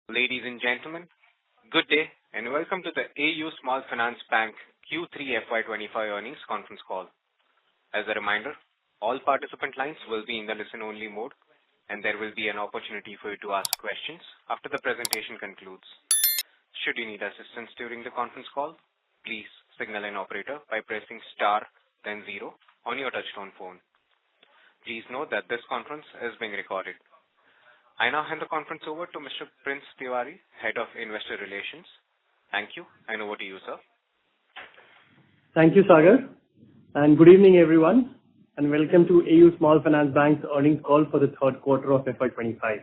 Ladies and gentlemen, good day and welcome to the AU Small Finance Bank Q3FY25 earnings conference call. As a reminder, all participant lines will be in the listen-only mode, and there will be an opportunity for you to ask questions after the presentation concludes. Should you need assistance during the conference call, please signal an operator by pressing star, then 0 on your touchtone phone. Please note that this conference is being recorded. I now hand the conference over to Mr. Prince Tiwari, Head of Investor Relations. Thank you, and over to you, sir. Thank you, Sagar, and good evening, everyone, and welcome to AU Small Finance Bank's earnings call for the third quarter of FY25.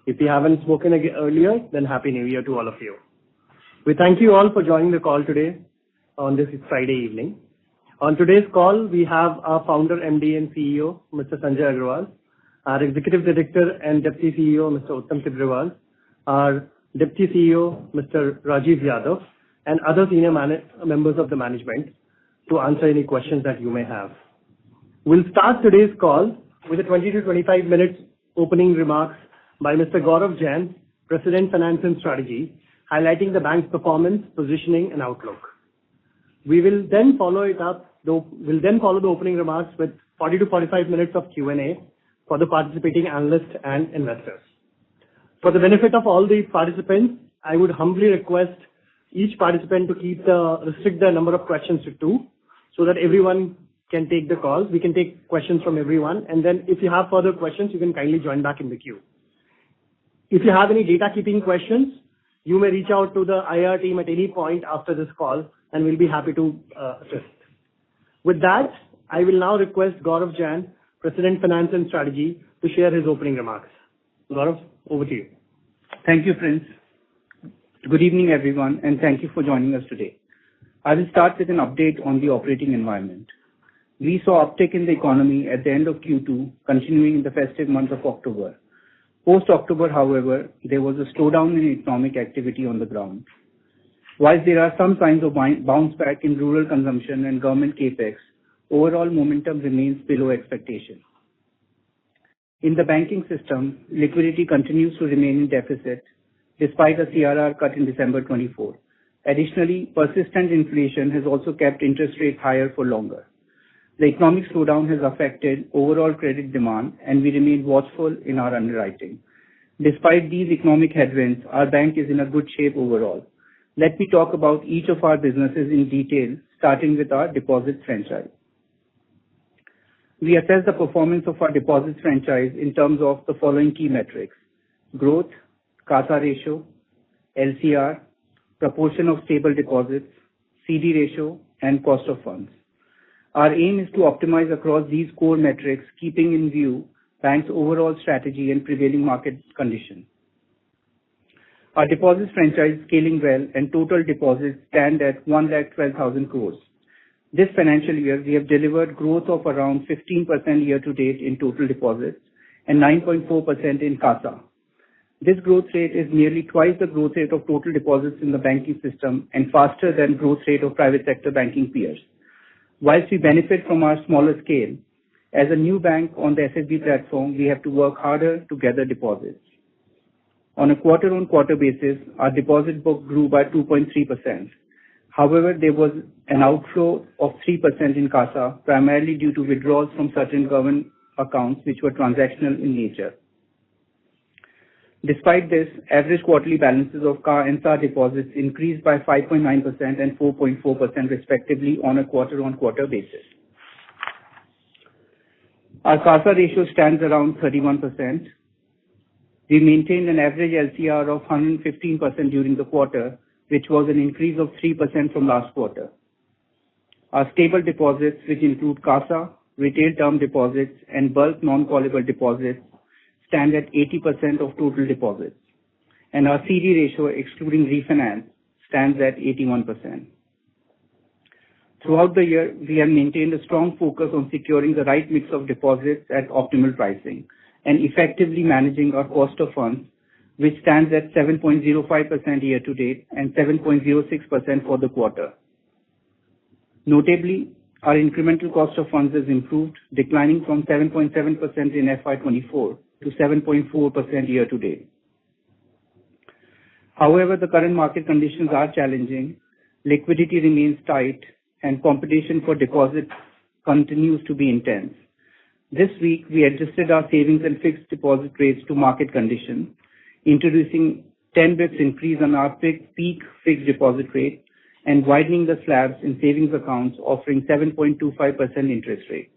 If we haven't spoken earlier, then Happy New Year to all of you. We thank you all for joining the call today on this Friday evening. On today's call, we have our founder, MD and CEO, Mr. Sanjay Agarwal, our Executive Director and Deputy CEO, Mr. Uttam Tibrewal, our Deputy CEO, Mr. Rajiv Yadav, and other senior members of the management to answer any questions that you may have. We'll start today's call with a 20 to 25 minutes opening remarks by Mr. Gaurav Jain, President, Finance and Strategy, highlighting the bank's performance, positioning, and outlook. We'll then follow the opening remarks with 40 to 45 minutes of Q&A for the participating analysts and investors. For the benefit of all the participants, I would humbly request each participant to restrict the number of questions to 2 so that everyone can take the calls. We can take questions from everyone, and then if you have further questions, you can kindly join back in the queue. If you have any data keeping questions, you may reach out to the IR team at any point after this call, and we'll be happy to assist. With that, I will now request Gaurav Jain, President, Finance and Strategy, to share his opening remarks. Gaurav, over to you. Thank you, Prince. Good evening, everyone, and thank you for joining us today. I will start with an update on the operating environment. We saw uptick in the economy at the end of Q2, continuing in the festive month of October. Post-October, however, there was a slowdown in economic activity on the ground. While there are some signs of bounce back in rural consumption and government capex, overall momentum remains below expectation. In the banking system, liquidity continues to remain in deficit despite a CRR cut in December 24. Additionally, persistent inflation has also kept interest rates higher for longer. The economic slowdown has affected overall credit demand, and we remain watchful in our underwriting. Despite these economic headwinds, our bank is in a good shape overall. Let me talk about each of our businesses in detail, starting with our deposit franchise. We assess the performance of our deposits franchise in terms of the following key metrics: growth, CASA ratio, LCR, proportion of stable deposits, CD ratio, and cost of funds. Our aim is to optimize across these core metrics, keeping in view bank's overall strategy and prevailing market conditions. Our deposits franchise is scaling well, and total deposits stand at 112,000 crores. This financial year, we have delivered growth of around 15% year-to-date in total deposits and 9.4% in CASA. This growth rate is nearly twice the growth rate of total deposits in the banking system and faster than growth rate of private sector banking peers. Whilst we benefit from our smaller scale, as a new bank on the SFB platform, we have to work harder to gather deposits. On a quarter-on-quarter basis, our deposit book grew by 2.3%. However, there was an outflow of 3% in CASA, primarily due to withdrawals from certain government accounts which were transactional in nature. Despite this, average quarterly balances of CA and SA deposits increased by 5.9% and 4.4% respectively on a quarter-on-quarter basis. Our CASA ratio stands around 31%. We maintained an average LCR of 115% during the quarter, which was an increase of 3% from last quarter. Our stable deposits, which include CASA, retail term deposits, and bulk non-callable deposits, stand at 80% of total deposits, and our CD ratio, excluding refinance, stands at 81%. Throughout the year, we have maintained a strong focus on securing the right mix of deposits at optimal pricing and effectively managing our cost of funds, which stands at 7.05% year-to-date and 7.06% for the quarter. Notably, our incremental cost of funds has improved, declining from 7.7% in FY24 to 7.4% year-to-date. However, the current market conditions are challenging, liquidity remains tight, and competition for deposits continues to be intense. This week, we adjusted our savings and fixed deposit rates to market conditions, introducing 10 bps increase on our peak fixed deposit rate and widening the slabs in savings accounts offering 7.25% interest rate.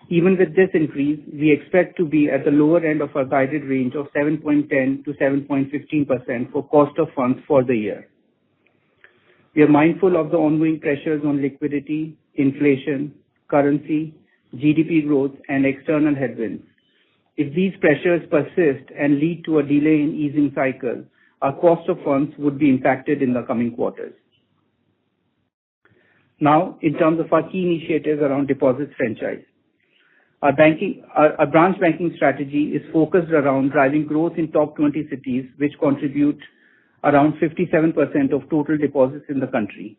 Even with this increase, we expect to be at the lower end of our guided range of 7.10 to 7.15% for cost of funds for the year. We are mindful of the ongoing pressures on liquidity, inflation, currency, GDP growth, and external headwinds. If these pressures persist and lead to a delay in easing cycle, our cost of funds would be impacted in the coming quarters. Now, in terms of our key initiatives around deposits franchise. Our branch banking strategy is focused around driving growth in top 20 cities, which contribute around 57% of total deposits in the country.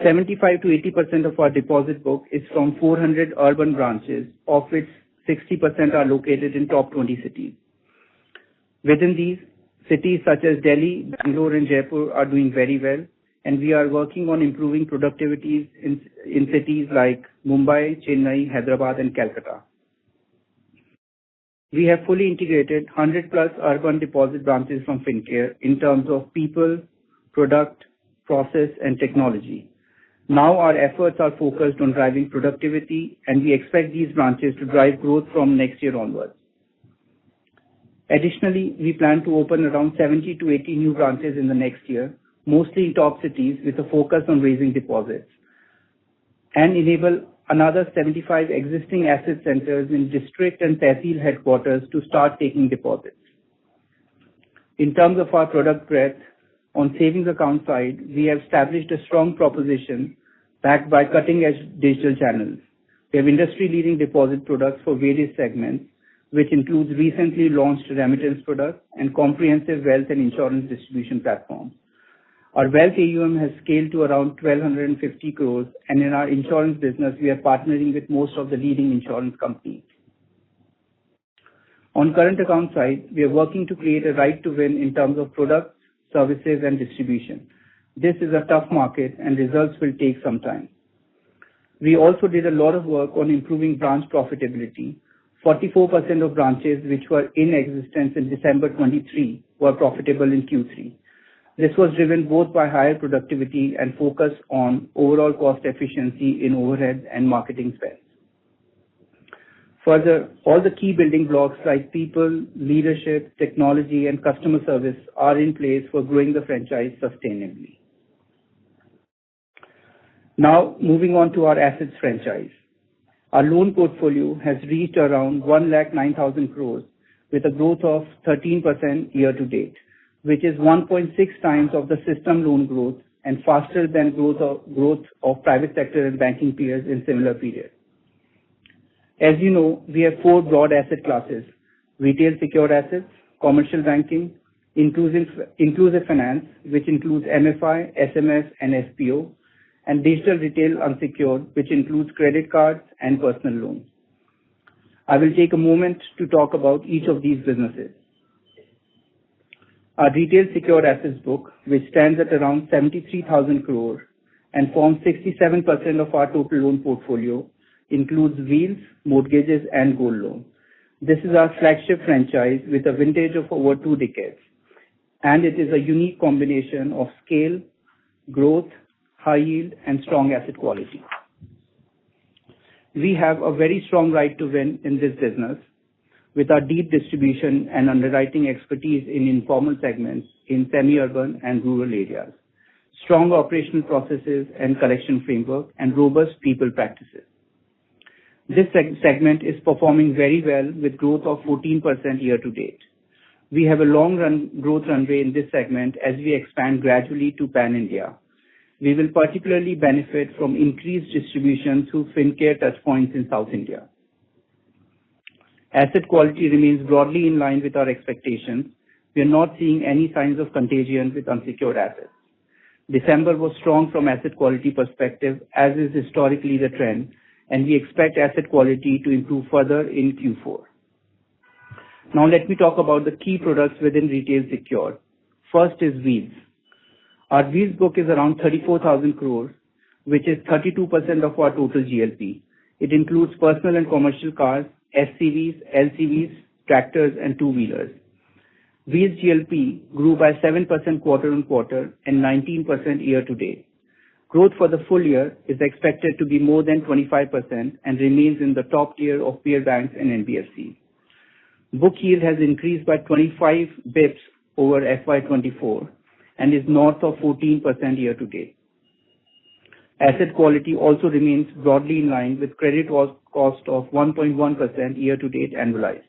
75 to 80% of our deposit book is from 400 urban branches, of which 60% are located in top 20 cities. Within these, cities such as Delhi, Bangalore, and Jaipur are doing very well, and we are working on improving productivities in cities like Mumbai, Chennai, Hyderabad, and Calcutta. We have fully integrated 100 plus urban deposit branches from Fincare in terms of people, product, process, and technology. Now our efforts are focused on driving productivity, and we expect these branches to drive growth from next year onwards. Additionally, we plan to open around 70 to 80 new branches in the next year, mostly in top cities with a focus on raising deposits, and enable another 75 existing asset centers in district and tehsil headquarters to start taking deposits. In terms of our product breadth, on savings account side, we have established a strong proposition backed by cutting-edge digital channels. We have industry-leading deposit products for various segments, which includes recently launched remittance products and comprehensive wealth and insurance distribution platforms. Our wealth AUM has scaled to around 1,250 crores, and in our insurance business, we are partnering with most of the leading insurance companies. On current account side, we are working to create a right to win in terms of products, services, and distribution. This is a tough market, and results will take some time. We also did a lot of work on improving branch profitability. 44% of branches which were in existence in December 23 were profitable in Q3. This was driven both by higher productivity and focus on overall cost efficiency in overhead and marketing spend. Further, all the key building blocks like people, leadership, technology, and customer service are in place for growing the franchise sustainably. Now, moving on to our assets franchise. Our loan portfolio has reached around 1,09,000 crores with a growth of 13% year to date, which is 1.6 times of the system loan growth and faster than growth of private sector and banking peers in similar period. As you know, we have four broad asset classes: retail secured assets, commercial banking, inclusive finance, which includes MFI, SMS, and SPO, and digital retail unsecured, which includes credit cards and personal loans. I will take a moment to talk about each of these businesses. Our retail secured assets book, which stands at around 73,000 crore and forms 67% of our total loan portfolio, includes wheels, mortgages, and gold loans. This is our flagship franchise with a vintage of over 2 decades, and it is a unique combination of scale, growth, high yield, and strong asset quality. We have a very strong right to win in this business with our deep distribution and underwriting expertise in informal segments in semi-urban and rural areas, strong operational processes and collection framework, and robust people practices. This segment is performing very well with growth of 14% year to date. We have a long growth runway in this segment as we expand gradually to pan-India. We will particularly benefit from increased distribution through Fincare touchpoints in South India. Asset quality remains broadly in line with our expectations. We are not seeing any signs of contagion with unsecured assets. December was strong from asset quality perspective, as is historically the trend, and we expect asset quality to improve further in Q4. Now let me talk about the key products within retail secured. First is Wheels. Our Wheels book is around 34,000 crores, which is 32% of our total GLP. It includes personal and commercial cars, SCVs, LCVs, tractors, and two-wheelers. Wheels GLP grew by 7% quarter-on-quarter and 19% year-to-date. Growth for the full year is expected to be more than 25% and remains in the top tier of peer banks and NBFCs. Book yield has increased by 25 bips over FY24 and is north of 14% year-to-date. Asset quality also remains broadly in line with credit cost of 1.1% year-to-date annualized.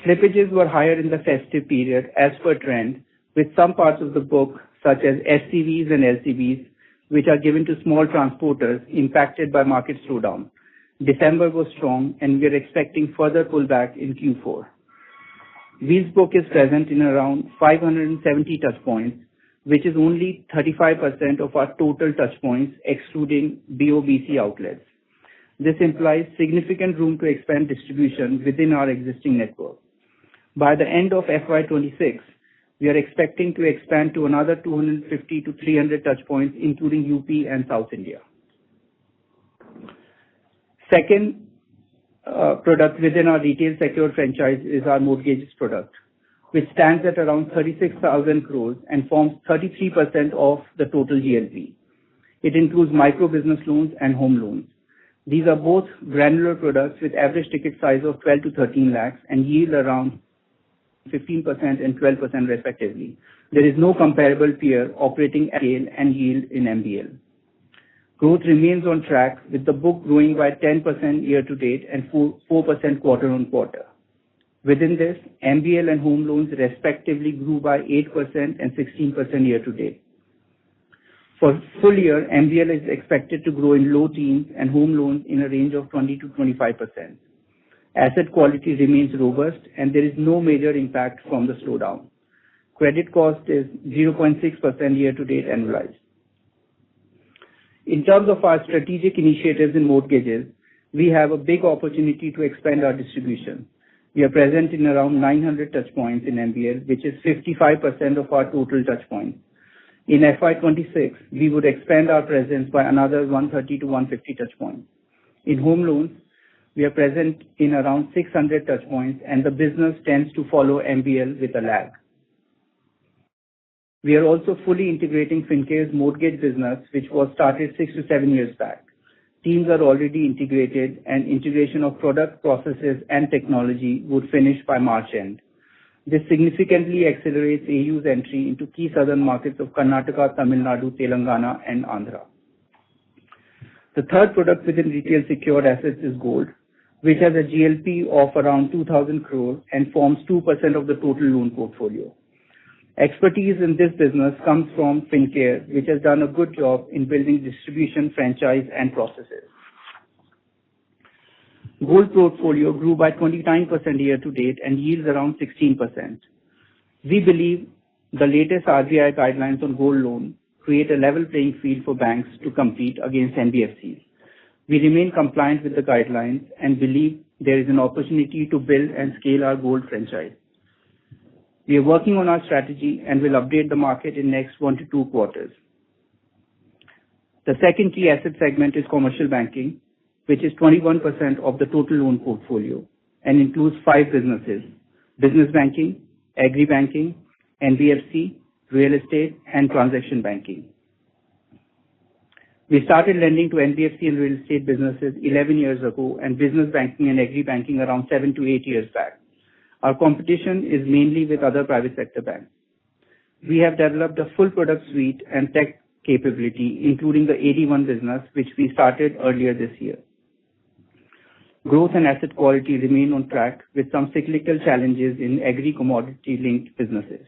Slippages were higher in the festive period as per trend, with some parts of the book, such as SCVs and LCVs, which are given to small transporters, impacted by market slowdown. December was strong, and we are expecting further pullback in Q4. Wheels book is present in around 570 touchpoints, which is only 35% of our total touchpoints, excluding BOBC outlets. This implies significant room to expand distribution within our existing network. By the end of FY26, we are expecting to expand to another 250 to 300 touchpoints, including UP and South India. Second product within our retail secured franchise is our mortgages product, which stands at around 36,000 crores and forms 33% of the total GLP. It includes micro business loans and home loans. These are both granular products with average ticket size of 12 to 13 lakhs and yield around 15% and 12% respectively. There is no comparable peer operating at scale and yield in MBL. Growth remains on track, with the book growing by 10% year-to-date and 4% quarter-on-quarter. Within this, MBL and home loans respectively grew by 8% and 16% year-to-date. For full year, MBL is expected to grow in low teens and home loans in a range of 20 to 25%. Asset quality remains robust, and there is no major impact from the slowdown. Credit cost is 0.6% year-to-date annualized. In terms of our strategic initiatives in mortgages, we have a big opportunity to expand our distribution. We are present in around 900 touchpoints in MBL, which is 55% of our total touchpoints. In FY26, we would expand our presence by another 130 to 150 touchpoints. In home loans, we are present in around 600 touchpoints, and the business tends to follow MBL with a lag. We are also fully integrating Fincare's mortgage business, which was started 6 to 7 years back. Teams are already integrated, and integration of product, processes, and technology would finish by March end. This significantly accelerates AU's entry into key southern markets of Karnataka, Tamil Nadu, Telangana, and Andhra. The third product within retail secured assets is gold, which has a GLP of around 2,000 crores and forms 2% of the total loan portfolio. Expertise in this business comes from Fincare, which has done a good job in building distribution, franchise, and processes. Gold portfolio grew by 29% year-to-date and yields around 16%. We believe the latest RBI guidelines on gold loan create a level playing field for banks to compete against NBFCs. We remain compliant with the guidelines and believe there is an opportunity to build and scale our gold franchise. We are working on our strategy and will update the market in next 1 to 2 quarters. The second key asset segment is commercial banking, which is 21% of the total loan portfolio and includes 5 businesses: business banking, agri banking, NBFC, real estate, and transaction banking. We started lending to NBFC and real estate businesses 11 years ago and business banking and agri banking around 7 to 8 years back. Our competition is mainly with other private sector banks. We have developed a full product suite and tech capability, including the AD1 business, which we started earlier this year. Growth and asset quality remain on track with some cyclical challenges in agri commodity linked businesses.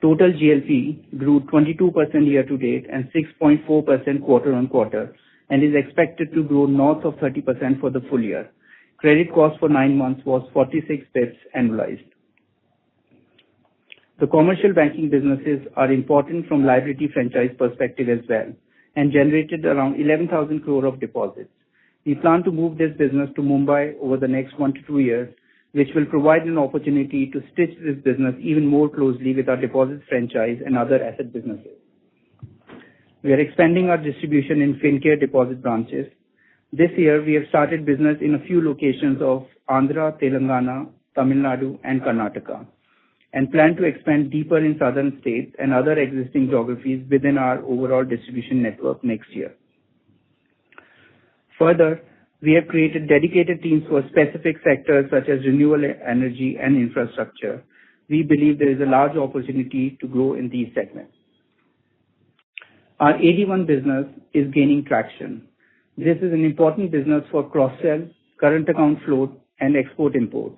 Total GLP grew 22% year-to-date and 6.4% quarter-on-quarter and is expected to grow north of 30% for the full year. Credit cost for 9 months was 46 pips annualized. The commercial banking businesses are important from liability franchise perspective as well and generated around 11,000 crore of deposits. We plan to move this business to Mumbai over the next 1 to 2 years which will provide an opportunity to stitch this business even more closely with our deposits franchise and other asset businesses. We are expanding our distribution in FinCare deposit branches. This year, we have started business in a few locations of Andhra, Telangana, Tamil Nadu, and Karnataka, and plan to expand deeper in southern states and other existing geographies within our overall distribution network next year. Further, we have created dedicated teams for specific sectors such as renewable energy and infrastructure. We believe there is a large opportunity to grow in these segments. Our AD1 business is gaining traction. This is an important business for cross-sell, current account float, and export-import.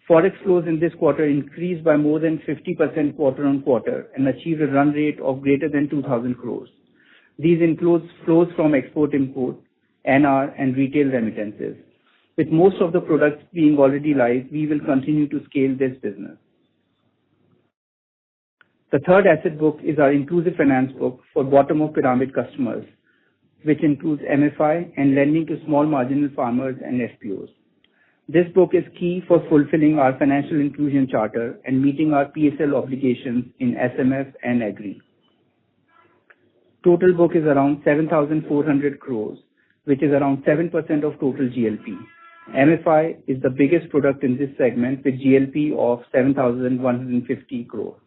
Forex flows in this quarter increased by more than 50% quarter-on-quarter and achieved a run rate of greater than 2,000 crores. These include flows from export-import, NR, and retail remittances. With most of the products being already live, we will continue to scale this business. The third asset book is our inclusive finance book for bottom-of-pyramid customers, which includes MFI and lending to small marginal farmers and FPOs. This book is key for fulfilling our financial inclusion charter and meeting our PSL obligations in SMF and Agri. Total book is around 7,400 crores, which is around 7% of total GLP. MFI is the biggest product in this segment with GLP of 7,150 crores.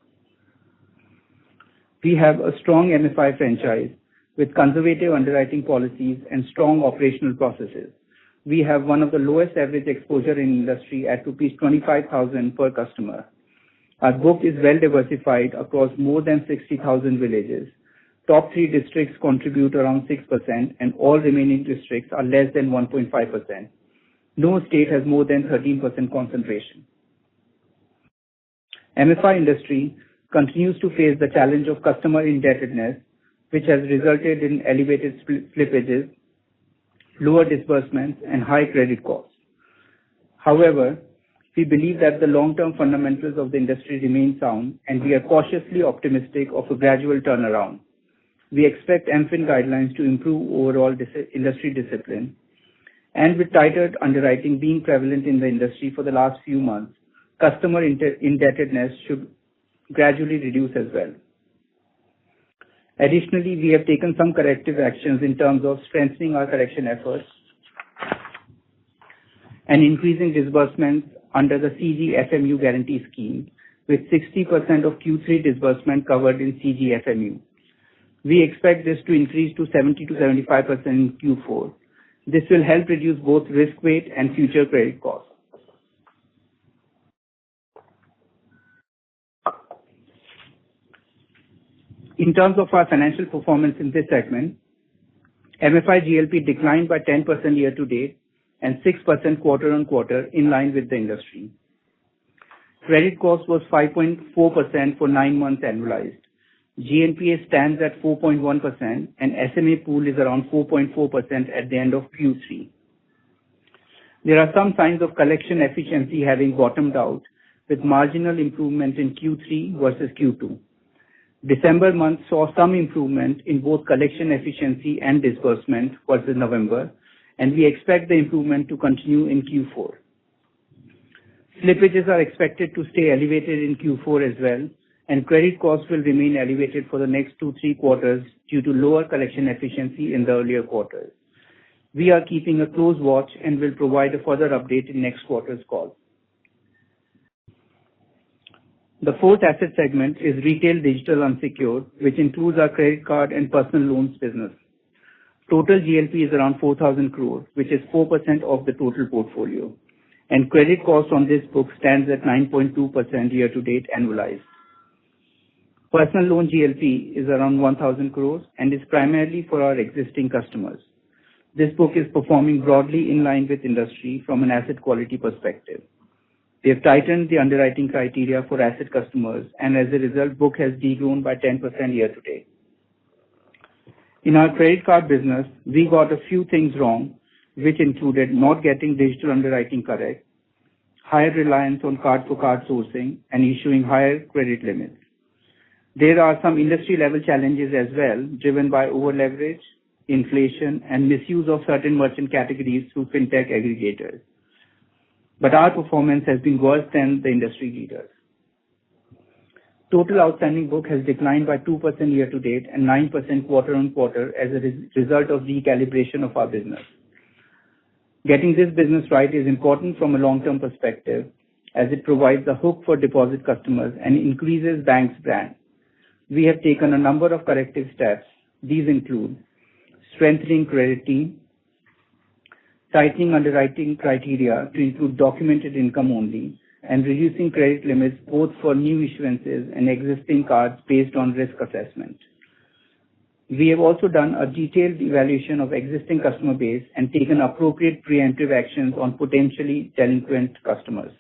We have a strong MFI franchise with conservative underwriting policies and strong operational processes. We have one of the lowest average exposure in industry at rupees 25,000 per customer. Our book is well diversified across more than 60,000 villages. Top 3 districts contribute around 6% and all remaining districts are less than 1.5%. No state has more than 13% concentration. MFI industry continues to face the challenge of customer indebtedness, which has resulted in elevated slippages, lower disbursements, and high credit costs. However, we believe that the long-term fundamentals of the industry remain sound, and we are cautiously optimistic of a gradual turnaround. We expect MFIN guidelines to improve overall industry discipline, and with tighter underwriting being prevalent in the industry for the last few months, customer indebtedness should gradually reduce as well. Additionally, we have taken some corrective actions in terms of strengthening our collection efforts and increasing disbursements under the CGFMU guarantee scheme, with 60% of Q3 disbursement covered in CGFMU. We expect this to increase to 70 to 75% in Q4. This will help reduce both risk weight and future credit costs. In terms of our financial performance in this segment, MFI GLP declined by 10% year to date and 6% quarter on quarter in line with the industry. Credit cost was 5.4% for 9 months annualized. GNPA stands at 4.1% and SMA pool is around 4.4% at the end of Q3. There are some signs of collection efficiency having bottomed out with marginal improvement in Q3 versus Q2. December month saw some improvement in both collection efficiency and disbursement versus November, and we expect the improvement to continue in Q4. Slippages are expected to stay elevated in Q4 as well, and credit costs will remain elevated for the next 2-3 quarters due to lower collection efficiency in the earlier quarters. We are keeping a close watch and will provide a further update in next quarter's call. The fourth asset segment is retail digital unsecured, which includes our credit card and personal loans business. Total GLP is around 4,000 crores, which is 4% of the total portfolio, and credit cost on this book stands at 9.2% year to date annualized. Personal loan GLP is around 1,000 crores and is primarily for our existing customers. This book is performing broadly in line with industry from an asset quality perspective. We have tightened the underwriting criteria for asset customers, and as a result, book has degrown by 10% year to date. In our credit card business, we got a few things wrong, which included not getting digital underwriting correct, higher reliance on card-for-card sourcing, and issuing higher credit limits. There are some industry-level challenges as well, driven by over-leverage, inflation, and misuse of certain merchant categories through fintech aggregators. but our performance has been worse than the industry leaders. Total outstanding book has declined by 2% year to date and 9% quarter on quarter as a result of recalibration of our business. Getting this business right is important from a long-term perspective, as it provides a hook for deposit customers and increases bank's brand. We have taken a number of corrective steps. These include strengthening credit team, tightening underwriting criteria to include documented income only, and reducing credit limits both for new issuances and existing cards based on risk assessment. We have also done a detailed evaluation of existing customer base and taken appropriate preemptive actions on potentially delinquent customers.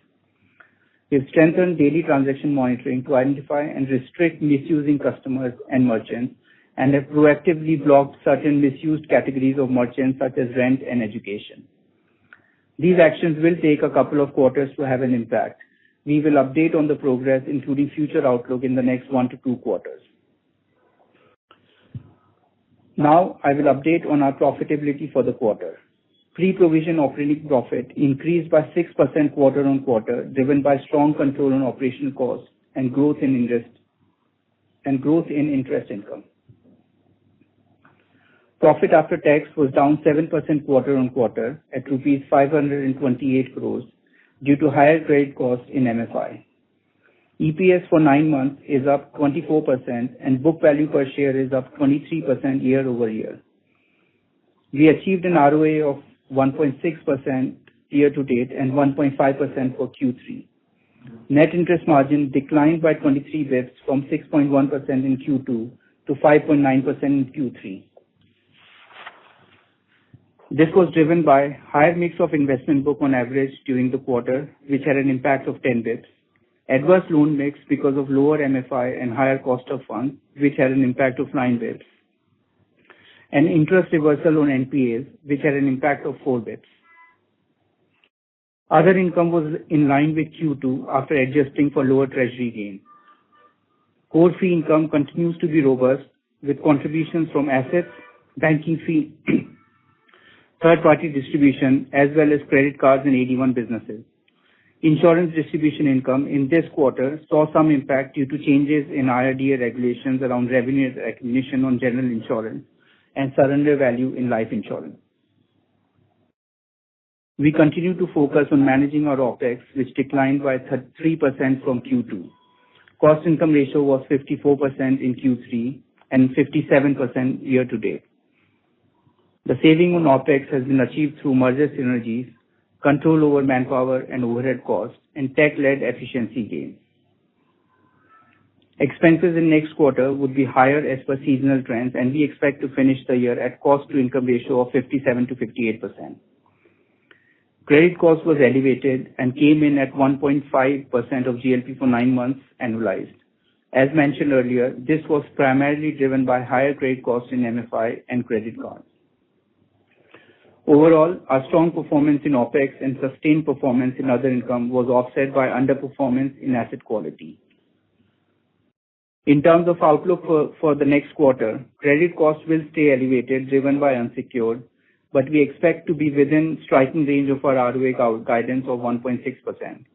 We have strengthened daily transaction monitoring to identify and restrict misusing customers and merchants, and have proactively blocked certain misused categories of merchants such as rent and education. These actions will take a couple of quarters to have an impact. We will update on the progress, including future outlook, in the next 1 to 2 quarters. Now, I will update on our profitability for the quarter. Pre-provision operating profit increased by 6% quarter on quarter, driven by strong control on operational costs and growth in interest income. Profit after tax was down 7% quarter on quarter at rupees 528 crores due to higher credit costs in MFI. EPS for 9 months is up 24% and book value per share is up 23% year over year. We achieved an ROA of 1.6% year to date and 1.5% for Q3. Net interest margin declined by 23 bps from 6.1% in Q2 to 5.9% in Q3. This was driven by higher mix of investment book on average during the quarter, which had an impact of 10 bps, adverse loan mix because of lower MFI and higher cost of funds, which had an impact of 9 bps, and interest reversal on NPAs, which had an impact of 4 bps. Other income was in line with Q2 after adjusting for lower treasury gain. Core fee income continues to be robust with contributions from assets, banking fee, third-party distribution, as well as credit cards and AD1 businesses. Insurance distribution income in this quarter saw some impact due to changes in IRDA regulations around revenue recognition on general insurance and surrender value in life insurance. We continue to focus on managing our OPEX, which declined by 3% from Q2. Cost-income ratio was 54% in Q3 and 57% year to date. The saving on OPEX has been achieved through merger synergies, control over manpower and overhead costs, and tech-led efficiency gains. Expenses in next quarter would be higher as per seasonal trends, and we expect to finish the year at cost-to-income ratio of 57 to 58%. Credit cost was elevated and came in at 1.5% of GLP for 9 months annualized. As mentioned earlier, this was primarily driven by higher credit costs in MFI and credit cards. Overall, our strong performance in OPEX and sustained performance in other income was offset by underperformance in asset quality. In terms of outlook for the next quarter, credit costs will stay elevated, driven by unsecured, but we expect to be within striking range of our ROA guidance of 1.6%.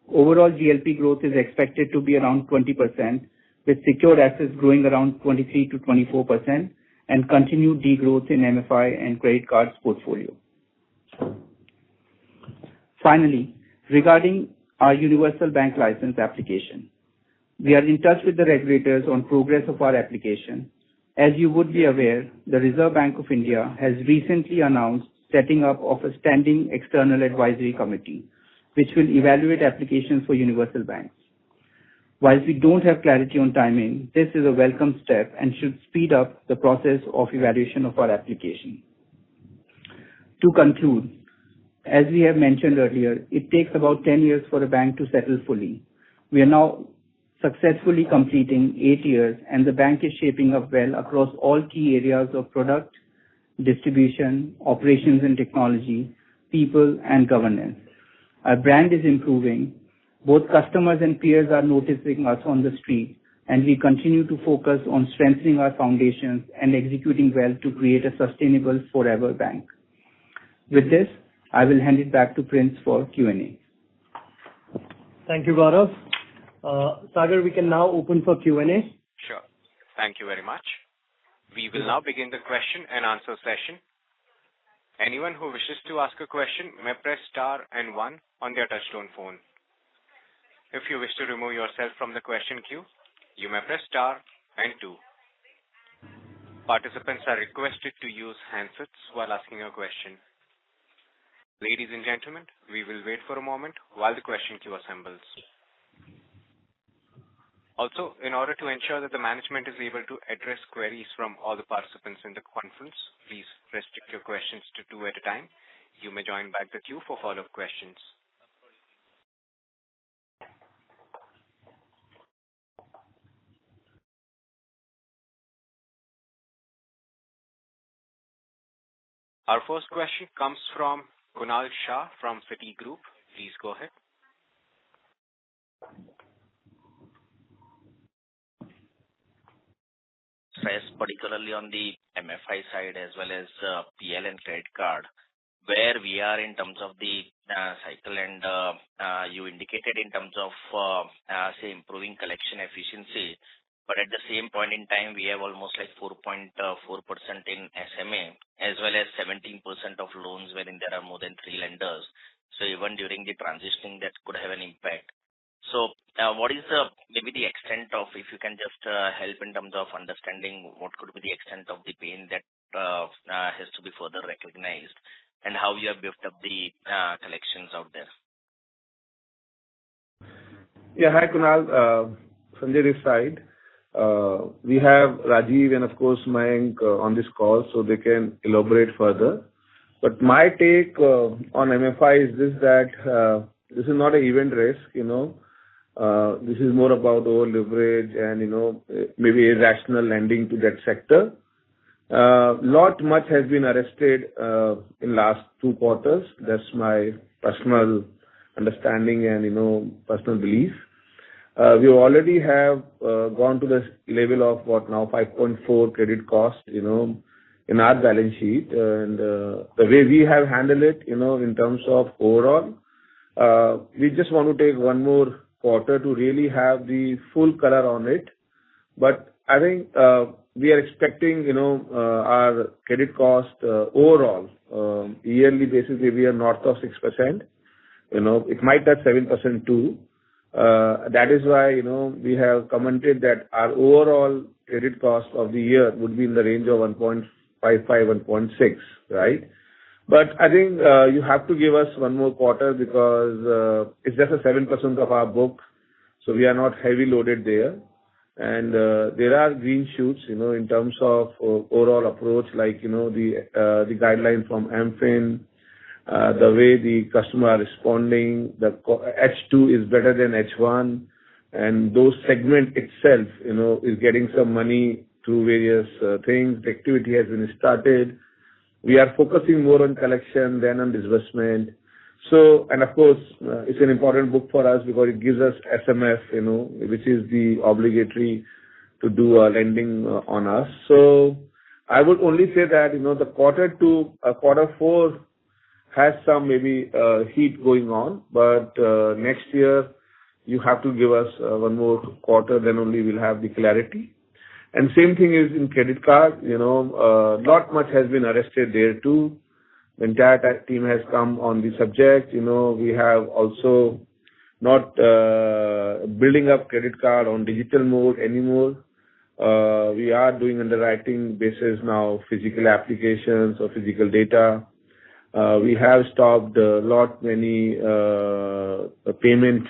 Overall, GLP growth is expected to be around 20%, with secured assets growing around 23 to 24%, and continued degrowth in MFI and credit cards portfolio. Finally, regarding our universal bank license application, we are in touch with the regulators on progress of our application. As you would be aware, the Reserve Bank of India has recently announced setting up of a standing external advisory committee, which will evaluate applications for universal banks. While we don't have clarity on timing, this is a welcome step and should speed up the process of evaluation of our application. To conclude, as we have mentioned earlier, it takes about 10 years for a bank to settle fully. We are now successfully completing 8 years, and the bank is shaping up well across all key areas of product, distribution, operations and technology, people, and governance. Our brand is improving. Both customers and peers are noticing us on the street, and we continue to focus on strengthening our foundations and executing well to create a sustainable forever bank. With this, I will hand it back to Prince for Q&A. Thank you, Gaurav. Sagar, we can now open for Q&A. Sure. Thank you very much. We will now begin the question and answer session. Anyone who wishes to ask a question may press star and 1 on their touchtone phone. If you wish to remove yourself from the question queue, you may press star and 2. Participants are requested to use handsets while asking a question. Ladies and gentlemen, we will wait for a moment while the question queue assembles. Also, in order to ensure that the management is able to address queries from all the participants in the conference, please restrict your questions to 2 at a time. You may join back the queue for follow-up questions. Our first question comes from Kunal Shah from Citigroup. Please go ahead. Stress, particularly on the MFI side as well as PL and credit card, where we are in terms of the cycle, and you indicated in terms of say improving collection efficiency, but at the same point in time we have almost like 4.4% in SMA as well as 17% of loans wherein there are more than 3 lenders. So even during the transitioning that could have an impact. So what is maybe the extent of, if you can just help in terms of understanding what could be the extent of the pain that has to be further recognized, and how you have built up the collections out there? Yeah, hi Kunal, Sanjay this side. We have Rajiv and of course Mayank on this call, so they can elaborate further. But my take on MFI is this, that this is not an event risk, this is more about over leverage and, maybe irrational lending to that sector. Not much has been arrested in last 2 quarters. That's my personal understanding and, personal belief. We already have gone to the level of what now 5.4 credit cost, in our balance sheet. And the way we have handled it, in terms of overall, we just want to take 1 more quarter to really have the full color on it. But I think we are expecting, our credit cost overall, yearly basis, we are north of 6%. It might touch 7% too. That is why, we have commented that our overall credit cost of the year would be in the range of 1.55, 1.6, right? But I think you have to give us 1 more quarter because it's just a 7% of our book, so we are not heavy loaded there. And there are green shoots, in terms of overall approach, like, the guideline from MFIN, the way the customer are responding, the H2 is better than H1, and those segment itself, is getting some money through various things. The activity has been started. We are focusing more on collection than on disbursement. So, and of course, it's an important book for us because it gives us SMF, which is the obligatory to do lending on us. So I would only say that, the quarter 4 has some maybe heat going on, but next year you have to give us 1 more quarter, then only we'll have the clarity. And same thing is in credit card, not much has been arrested there too. The entire team has come on the subject. We have also not building up credit card on digital mode anymore. We are doing underwriting basis now, physical applications or physical data. We have stopped many payment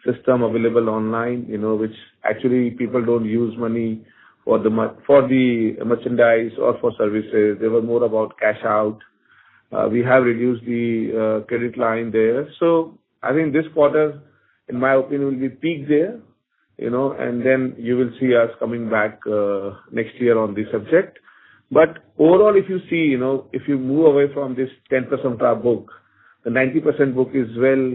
system available online, which actually people don't use money for the merchandise or for services. They were more about cash out. We have reduced the credit line there. So I think this quarter, in my opinion, will be peak there, and then you will see us coming back next year on this subject. But overall, if you see, if you move away from this 10% of our book, the 90% book is well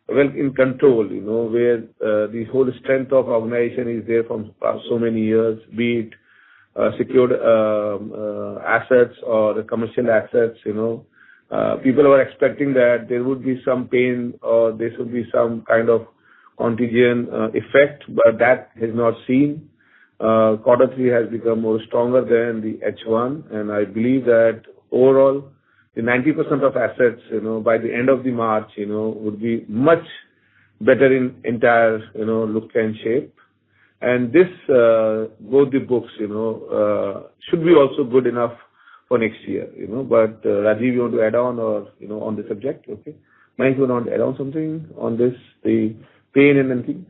in control, where the whole strength of organization is there from so many years, be it secured assets or the commercial assets, people were expecting that there would be some pain or there should be some kind of contagion effect, but that is not seen. Quarter 3 has become more stronger than the H1, and I believe that overall, the 90% of assets, by the end of the March, would be much better in entire, look and shape. And this, both the books, should be also good enough for next year, But Rajiv, you want to add on or, on the subject? Okay. Mayank, you want to add on something on this, the pain and anything,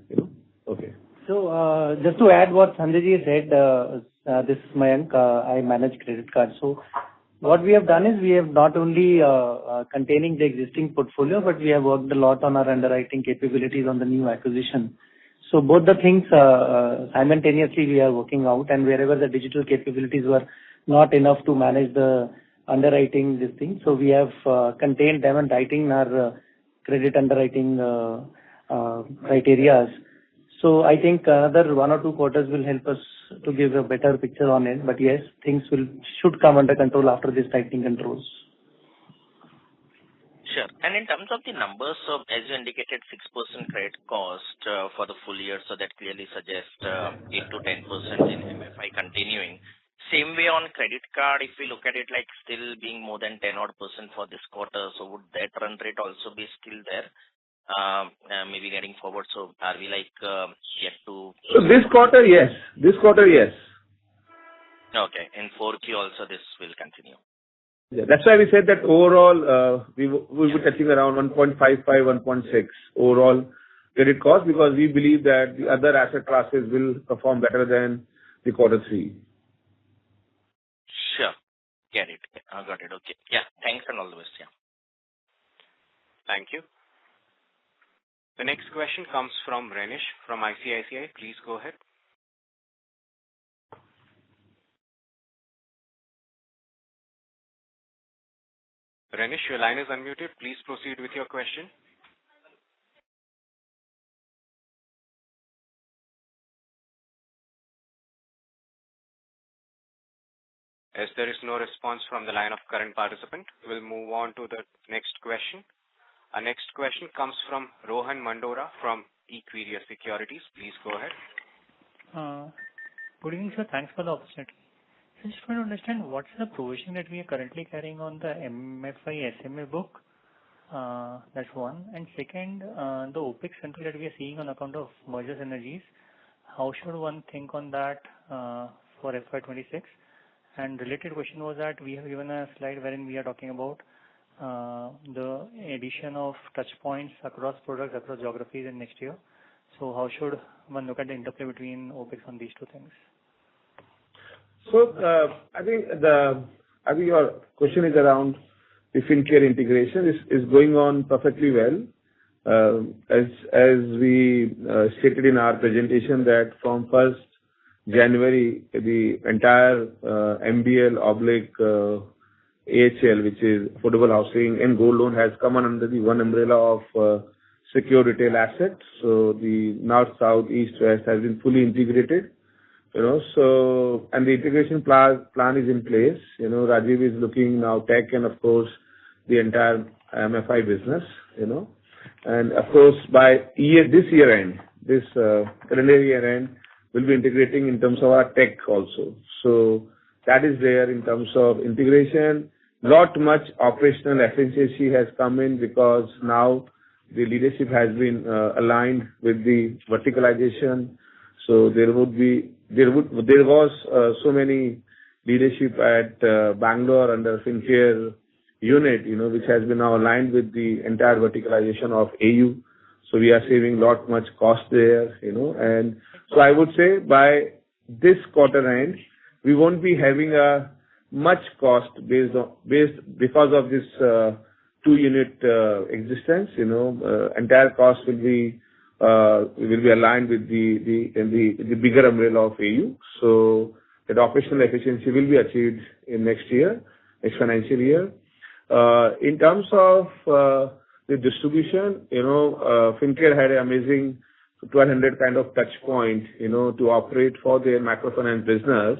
Okay. So, just to add what Sanjay ji said, this is Mayank, I manage credit cards. So, what we have done is we have not only containing the existing portfolio, but we have worked a lot on our underwriting capabilities on the new acquisition. So, both the things simultaneously we are working out, and wherever the digital capabilities were not enough to manage the underwriting this thing, so we have contained them and tightened our credit underwriting criteria. So I think another 1 or 2 quarters will help us to give a better picture on it. But yes, things should come under control after this tightening controls. Sure. And in terms of the numbers, so as you indicated, 6% credit cost for the full year, so that clearly suggests 8 to 10% in MFI continuing. Same way on credit card, if we look at it like still being more than 10% for this quarter, so would that run rate also be still there? Maybe getting forward. So are we like yet to? So this quarter, yes. This quarter, yes. Okay. In 4Q also this will continue. Yeah, that's why we said that overall we will be touching around 1.55, 1.6 overall credit cost, because we believe that the other asset classes will perform better than the quarter 3. Sure. Get it. Got it. Okay. Yeah. Thanks and all the best. Yeah. Thank you. The next question comes from Renish from ICICI. Please go ahead. Renish, your line is unmuted. Please proceed with your question. As there is no response from the line of current participant, we'll move on to the next question. Our next question comes from Rohan Mandora from Q3FY25 Securities. Please go ahead. Good evening, sir. Thanks for the opportunity. I just want to understand what's the provision that we are currently carrying on the MFI SMA book. That's one. And second, the OPEX center that we are seeing on account of merger synergies. How should one think on that for FY26? And related question was that we have given a slide wherein we are talking about the addition of touch points across products, across geographies in next year. So how should one look at the interplay between OPEX on these two things? So I think your question is around the FinCare integration is going on perfectly well. As we stated in our presentation that from 1st January, the entire MBL AHL, which is affordable housing and gold loan, has come under the one umbrella of secure retail assets. So the north, south, east, west has been fully integrated. So and the integration plan is in place. Rajiv is looking now tech and of course the entire MFI business. And of course by this calendar year end, we'll be integrating in terms of our tech also. So that is there in terms of integration. Not much operational efficiency has come in because now the leadership has been aligned with the verticalization. So there was so many leadership at Bangalore under FinCare unit, which has been now aligned with the entire verticalization of AU. So we are saving much cost there, and so I would say by this quarter end, we won't be having a much cost because of this 2-unit existence. Entire cost will be aligned with the bigger umbrella of AU. So that operational efficiency will be achieved in next financial year. In terms of the distribution, FinCare had an amazing 1,200 kind of touch point, to operate for their microfinance business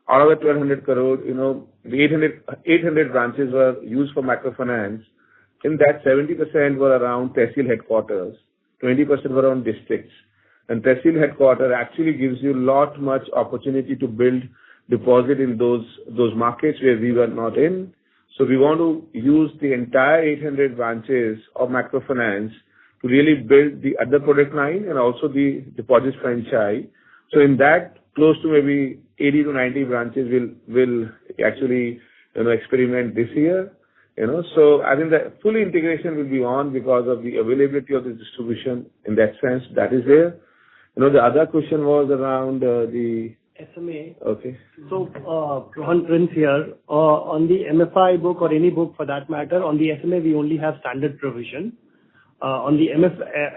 out of the 1,200 crore, the 800 branches were used for microfinance. In that, 70% were around Tehsil headquarters, 20% were around districts. And Tehsil headquarters actually gives you much opportunity to build deposit in those markets where we were not in. So we want to use the entire 800 branches of microfinance to really build the other product line and also the deposit franchise. So in that, close to maybe 80 to 90 branches will actually experiment this year. So I think the full integration will be on because of the availability of the distribution. In that sense, that is there. The other question was around the SMA. Okay. So, Rohan Prince here. On the MFI book or any book for that matter, on the SMA, we only have standard provision. On the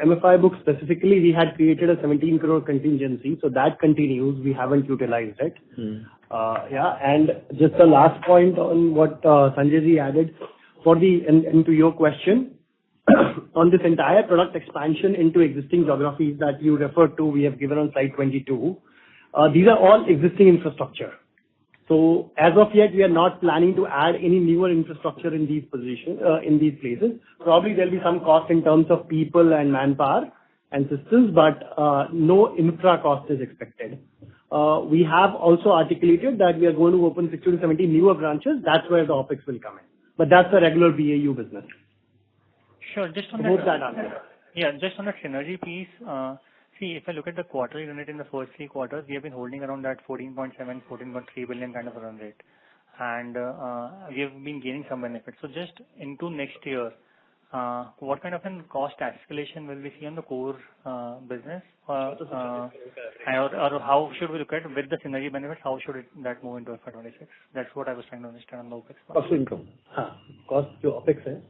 MFI book specifically, we had created a 17 crore contingency, so that continues. We haven't utilized it. And just the last point on what Sanjay ji added, into your question, on this entire product expansion into existing geographies that you referred to, we have given on slide 22. These are all existing infrastructure. So as of yet, we are not planning to add any newer infrastructure in these positions, in these places. Probably there'll be some cost in terms of people and manpower and systems, but no infra cost is expected. We have also articulated that we are going to open 60 to 70 newer branches. That's where the OPEX will come in. But that's the regular BAU business. Sure. Just on Hope that, that answer. yeah, just on that synergy piece, see, if I look at the quarterly unit in the first 3 quarters, we have been holding around that 14.7, 14.3 billion kind of a run rate. And we have been gaining some benefits. So just into next year, what kind of a cost escalation will we see on the core business? Or how should we look at with the synergy benefits? How should that move into FY26? That's what I was trying to understand on the OPEX. Cost to income. Cost to OPEX,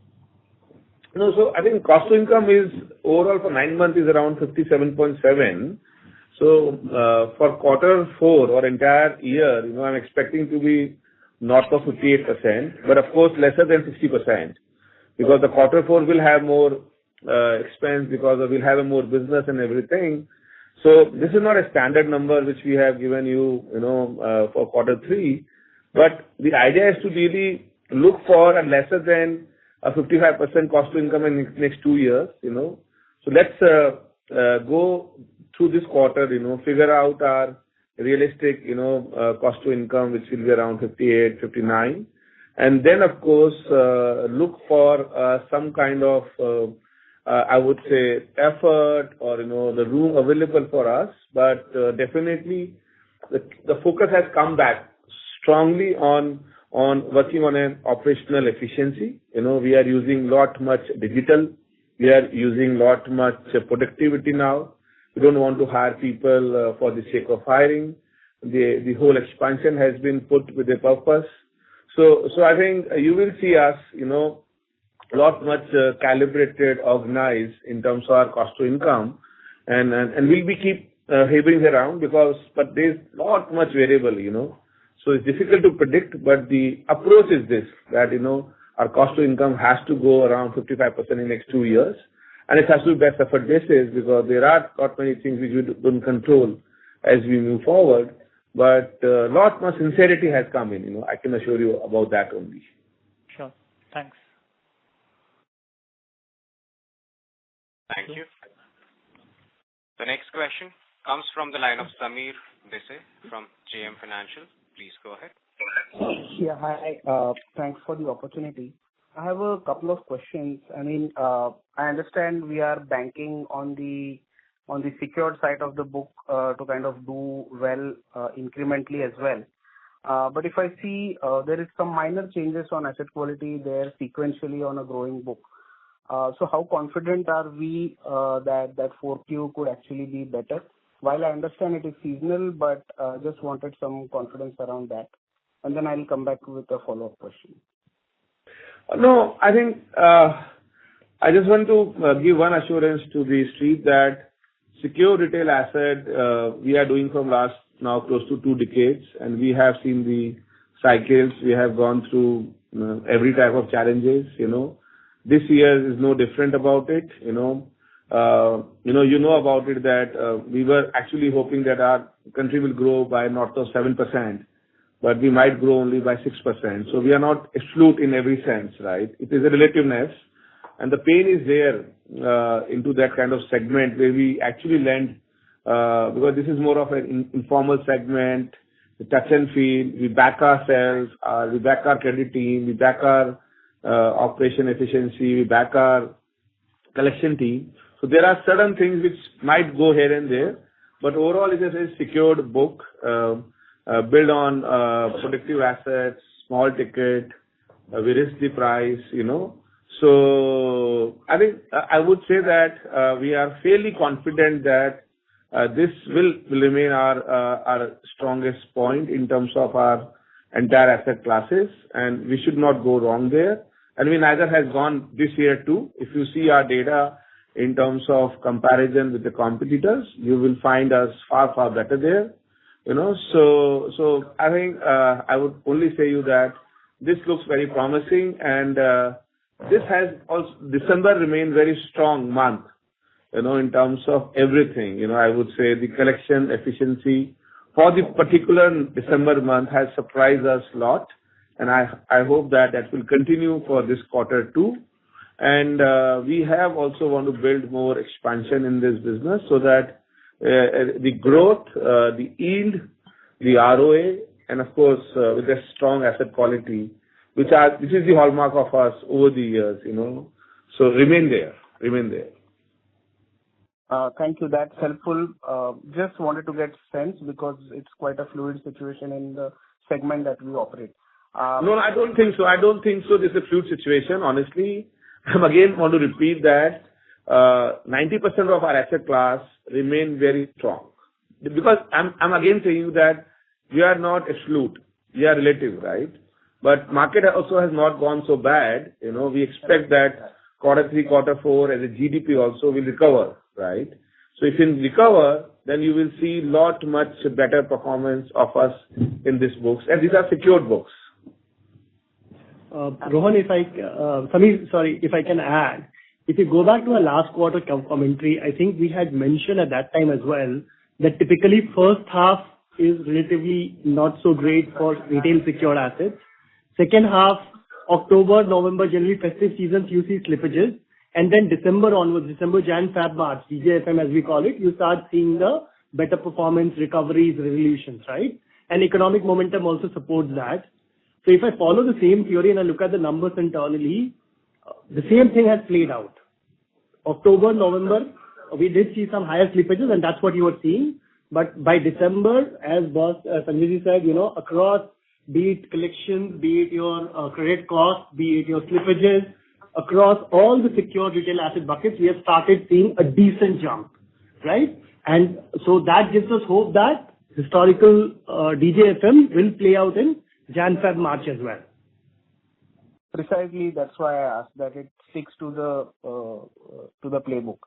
So I think cost to income is overall for 9 months is around 57.7. So for quarter 4 or entire year, I'm expecting to be north of 58%, but of course lesser than 60%, because the quarter 4 will have more expense because we'll have a more business and everything. So this is not a standard number which we have given you, for quarter 3, but the idea is to really look for a lesser than a 55% cost to income in next 2 years, So let's go through this quarter, figure out our realistic, cost to income, which will be around 58, 59. And then, of course, look for some kind of, I would say, effort or, the room available for us. But definitely, the focus has come back strongly on working on an operational efficiency. We are using much digital. We are using much productivity now. We don't want to hire people for the sake of hiring. The whole expansion has been put with a purpose. So I think you will see us, much calibrated, organized in terms of our cost to income, and we'll be keep hovering around but there's not much variable, So it's difficult to predict, but the approach is this, that, our cost to income has to go around 55% in the next 2 years. And it has to be best effort basis because there are not many things which we don't control as we move forward. But much sincerity has come in, I can assure you about that only. Sure. Thanks. Thank you. The next question comes from the line of Samir Desai from JM Financial. Please go ahead. Yeah, hi. Thanks for the opportunity. I have a couple of questions. I understand we are banking on the secured side of the book to kind of do well incrementally as well. But if I see there is some minor changes on asset quality there sequentially on a growing book. So how confident are we that 4Q could actually be better? While I understand it is seasonal, but just wanted some confidence around that. And then I'll come back with a follow-up question. No, I think I just want to give one assurance to the street that secure retail asset we are doing from last now close to 2 decades, and we have seen the cycles. We have gone through every type of challenges. This year is no different about it. You know about it that we were actually hoping that our country will grow by north of 7%. but we might grow only by 6%. So we are not exclude in every sense, right? It is a relativeness, and the pain is there into that kind of segment where we actually lend because this is more of an informal segment, the touch and feel. We back ourselves, we back our credit team, we back our operation efficiency, we back our collection team. So there are certain things which might go here and there, but overall it is a secured book, built on productive assets, small ticket, we risk the price, So I think I would say that we are fairly confident that this will remain our strongest point in terms of our entire asset classes, and we should not go wrong there. And we neither has gone this year too. If you see our data in terms of comparison with the competitors, you will find us far, far better there. So I think I would only say you that this looks very promising, and this has also December remained very strong month, in terms of everything. I would say the collection efficiency for the particular December month has surprised us a lot, and I hope that will continue for this quarter too. And we have also want to build more expansion in this business so that the growth, the yield, the ROA, and of course with a strong asset quality, which is the hallmark of us over the years, So remain there. Thank you. That's helpful. Just wanted to get sense because it's quite a fluid situation in the segment that we operate. No, I don't think so. This is a fluid situation. Honestly, I again want to repeat that 90% of our asset class remain very strong. Because I'm again saying you that we are not absolute. We are relative, right? But market also has not gone so bad. We expect that quarter 3, quarter 4 as a GDP also will recover, right? So if you recover, then you will see much better performance of us in these books. And these are secured books. Rohan, if I can add, if you go back to our last quarter commentary, I think we had mentioned at that time as well that typically first half is relatively not so great for retail secured assets. Second half, October, November, generally festive seasons, you see slippages. And then December onwards, December, Jan, Feb, March, DJFM as we call it, you start seeing the better performance, recoveries, resolutions, right? And economic momentum also supports that. So if I follow the same theory and I look at the numbers internally, the same thing has played out. October, November, we did see some higher slippages, and that's what you were seeing. But by December, as boss Sanjay said, across, be it collections, be it your credit cost, be it your slippages, across all the secured retail asset buckets, we have started seeing a decent jump, right? And so that gives us hope that historical DJFM will play out in Jan, Feb, March as well. Precisely, that's why I asked that it sticks to the playbook.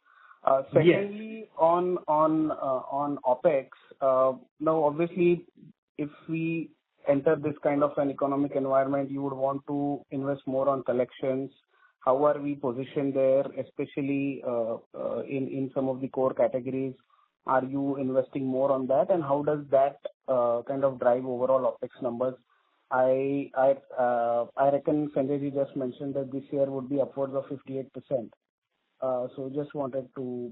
Secondly, yes. on OPEX, now obviously, if we enter this kind of an economic environment, you would want to invest more on collections. How are we positioned there, especially in some of the core categories? Are you investing more on that, and how does that kind of drive overall OPEX numbers? I reckon Sanjay just mentioned that this year would be upwards of 58%. So just wanted to,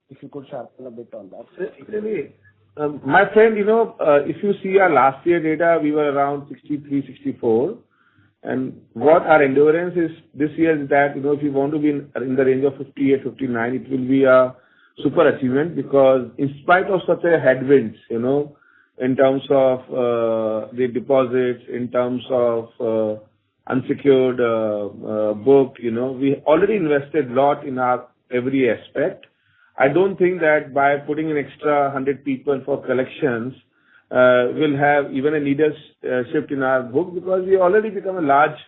if you could sharpen a bit on that. Really, my friend, if you see our last year data, we were around 63, 64. And what our endurance is this year is that, if you want to be in the range of 58, 59, it will be a super achievement because in spite of such a headwinds, in terms of the deposits, in terms of unsecured book, we already invested a lot in our every aspect. I don't think that by putting an extra 100 people for collections, we'll have even a leadership in our book because we already become a large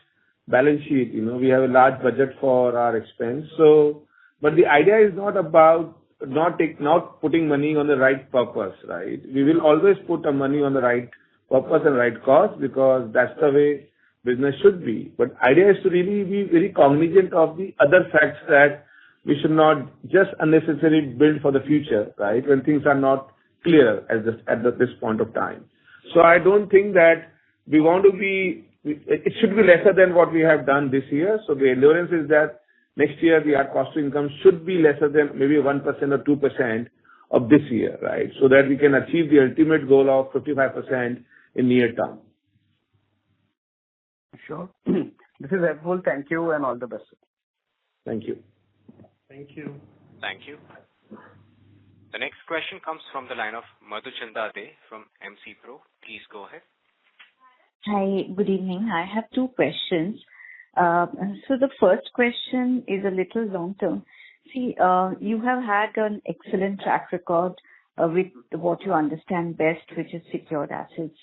balance sheet. We have a large budget for our expense. So, but the idea is not about not putting money on the right purpose, right? We will always put the money on the right purpose and right cause because that's the way business should be. But idea is to really be very cognizant of the other facts that we should not just unnecessarily build for the future, right? When things are not clear at this point of time. So I don't think that it should be lesser than what we have done this year. So the endurance is that next year the cost to income should be lesser than maybe 1% or 2% of this year, right? So that we can achieve the ultimate goal of 55% in near term. Sure. This is helpful. Thank you and all the best. Thank you. Thank you. Thank you. The next question comes from the line of Madhuchanda Dey from MC Pro. Please go ahead. Hi, good evening. I have two questions. So the first question is a little long term. See, you have had an excellent track record with what you understand best, which is secured assets.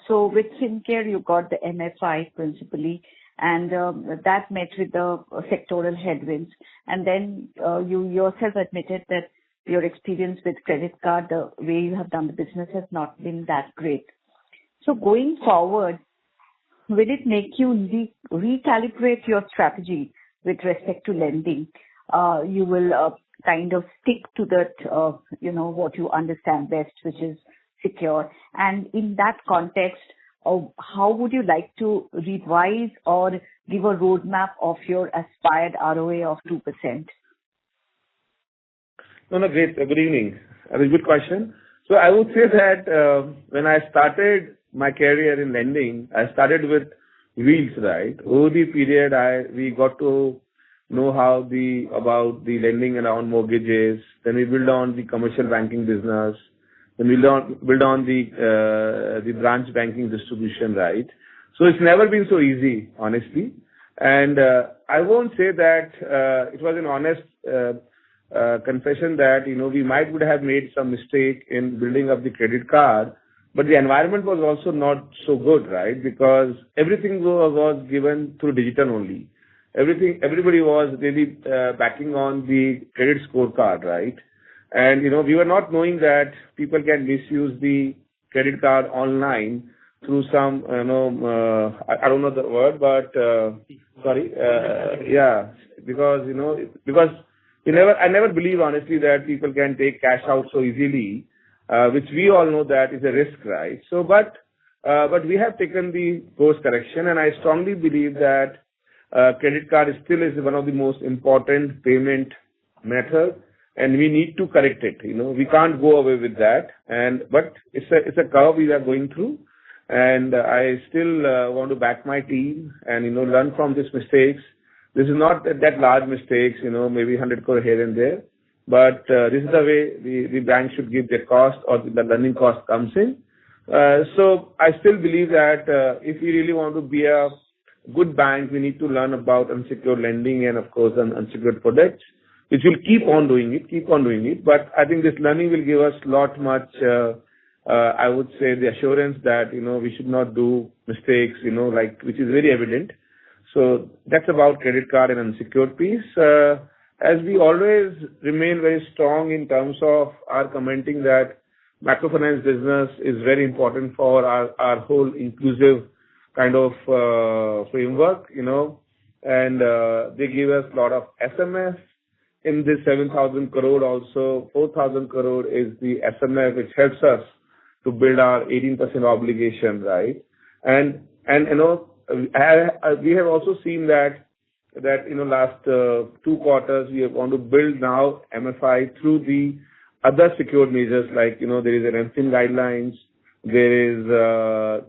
So with Fincare, you got the MFI principally, and that met with the sectoral headwinds. And then you yourself admitted that your experience with credit card, the way you have done the business has not been that great. So going forward, will it make you recalibrate your strategy with respect to lending? You will kind of stick to that, what you understand best, which is secure. And in that context, how would you like to revise or give a roadmap of your aspired ROA of 2%? No, great. Good evening. That is a good question. So I would say that when I started my career in lending, I started with wheels, right? Over the period, we got to know about the lending around mortgages. Then we build on the commercial banking business. Then we build on the branch banking distribution, right? So it's never been so easy, honestly. And I won't say that it was an honest confession that we would have made some mistake in building up the credit card, but the environment was also not so good, right? Because everything was given through digital only. Everybody was really backing on the credit scorecard, right? And we were not knowing that people can misuse the credit card online through some I don't know the word, but because I never believe honestly that people can take cash out so easily, which we all know that is a risk, right? So but we have taken the course correction, and I strongly believe that credit card still is one of the most important payment method, and we need to correct it. We can't go away with that, but it's a curve we are going through, and I still want to back my team and learn from these mistakes. This is not that large mistakes, maybe 100 crore here and there, but this is the way the bank should give their cost or the learning cost comes in. So I still believe that if we really want to be a good bank, we need to learn about unsecured lending and of course unsecured products, which will keep on doing it. But I think this learning will give us much, I would say, the assurance that, we should not do mistakes, which is very evident. So that's about credit card and unsecured piece. As we always remain very strong in terms of our commenting that microfinance business is very important for our whole inclusive kind of framework, and they give us a lot of SMS. In this 7,000 crore also, 4,000 crore is the SMF, which helps us to build our 18% obligation, right? And we have also seen that last 2 quarters we have want to build now MFI through the other secured measures like there is an MFIN guidelines, there is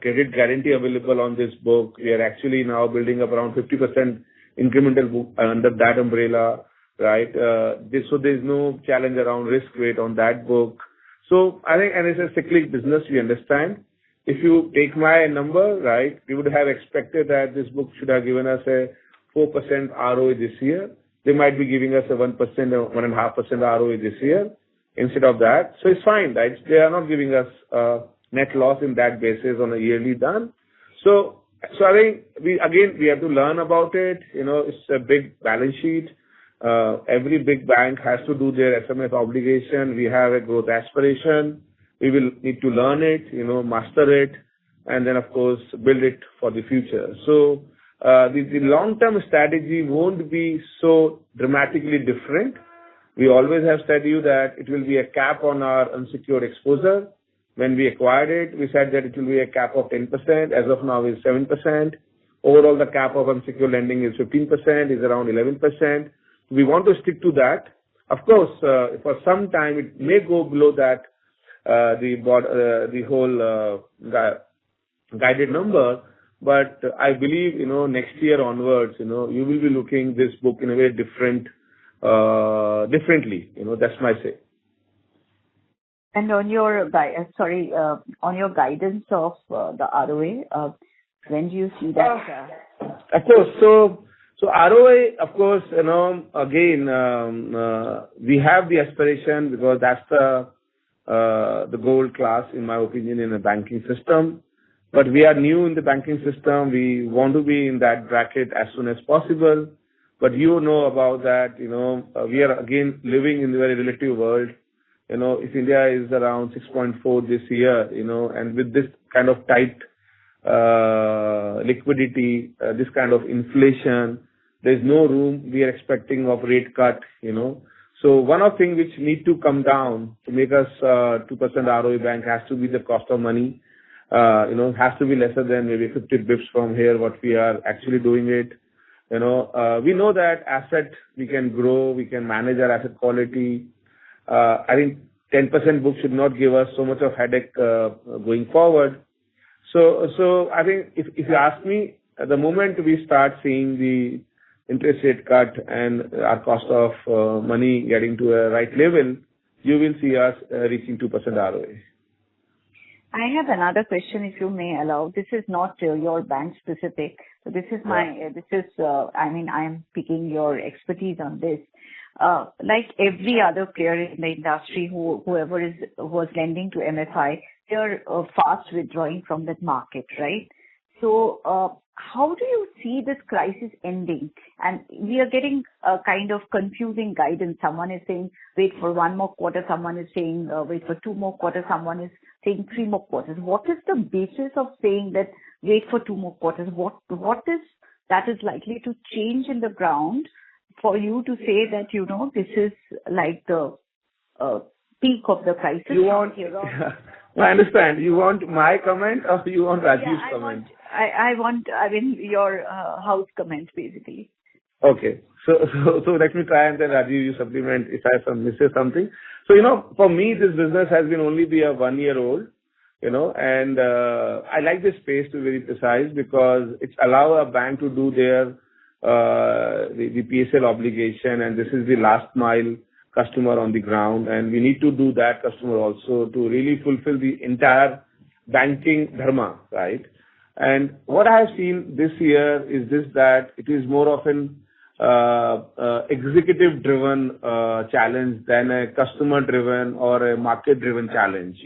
credit guarantee available on this book. We are actually now building up around 50% incremental book under that umbrella, right? So there's no challenge around risk weight on that book. So I think, and it's a cyclic business, we understand. If you take my number, right, we would have expected that this book should have given us a 4% ROE this year. They might be giving us a 1% or 1.5% ROE this year instead of that. So it's fine, right? They are not giving us net loss in that basis on a yearly done. So I think we have to learn about it. It's a big balance sheet. Every big bank has to do their SMF obligation. We have a growth aspiration. We will need to learn it, master it, and then of course build it for the future. So the long-term strategy won't be so dramatically different. We always have said to you that it will be a cap on our unsecured exposure. When we acquired it, we said that it will be a cap of 10%. As of now, it's 7%. Overall, the cap of unsecured lending is 15%, is around 11%. We want to stick to that. Of course, for some time, it may go below that, the whole guided number. But I believe, next year onwards, you will be looking this book in a very differently. That's my say. And on your on your guidance of the ROA, when do you see that? Of course. So ROA, of course, again, we have the aspiration because that's the gold class, in my opinion, in the banking system. But we are new in the banking system. We want to be in that bracket as soon as possible. But you know about that, we are again living in the very relative world. If India is around 6.4 this year, and with this kind of tight liquidity, this kind of inflation, there's no room we are expecting of rate cut, So one of the things which need to come down to make us 2% ROE bank has to be the cost of money. Has to be lesser than maybe 50 bips from here, what we are actually doing it. We know that asset we can grow, we can manage our asset quality. I think 10% book should not give us so much of headache going forward. So I think if you ask me, at the moment we start seeing the interest rate cut and our cost of money getting to a right level, you will see us reaching 2% ROA. I have another question, if you may allow. This is not your bank specific. So this is I am picking your expertise on this. Like every other player in the industry, whoever was lending to MFI, they're fast withdrawing from that market, right? So how do you see this crisis ending? And we are getting a kind of confusing guidance. Someone is saying, wait for 1 more quarter. Someone is saying, wait for 2 more quarters. Someone is saying 3 more quarters. What is the basis of saying that wait for 2 more quarters? What is that is likely to change in the ground for you to say that, this is like the peak of the crisis? I understand. You want my comment or you want Rajiv's comment? I want your house comment, basically. Okay. So let me try and then Rajiv, you supplement if I have missed something. So, for me, this business has been only be a 1 year old, and I like this space to be very precise because it allows a bank to do their the PSL obligation, and this is the last mile customer on the ground, and we need to do that customer also to really fulfill the entire banking dharma, right? And what I have seen this year is that it is more of an executive-driven challenge than a customer-driven or a market-driven challenge,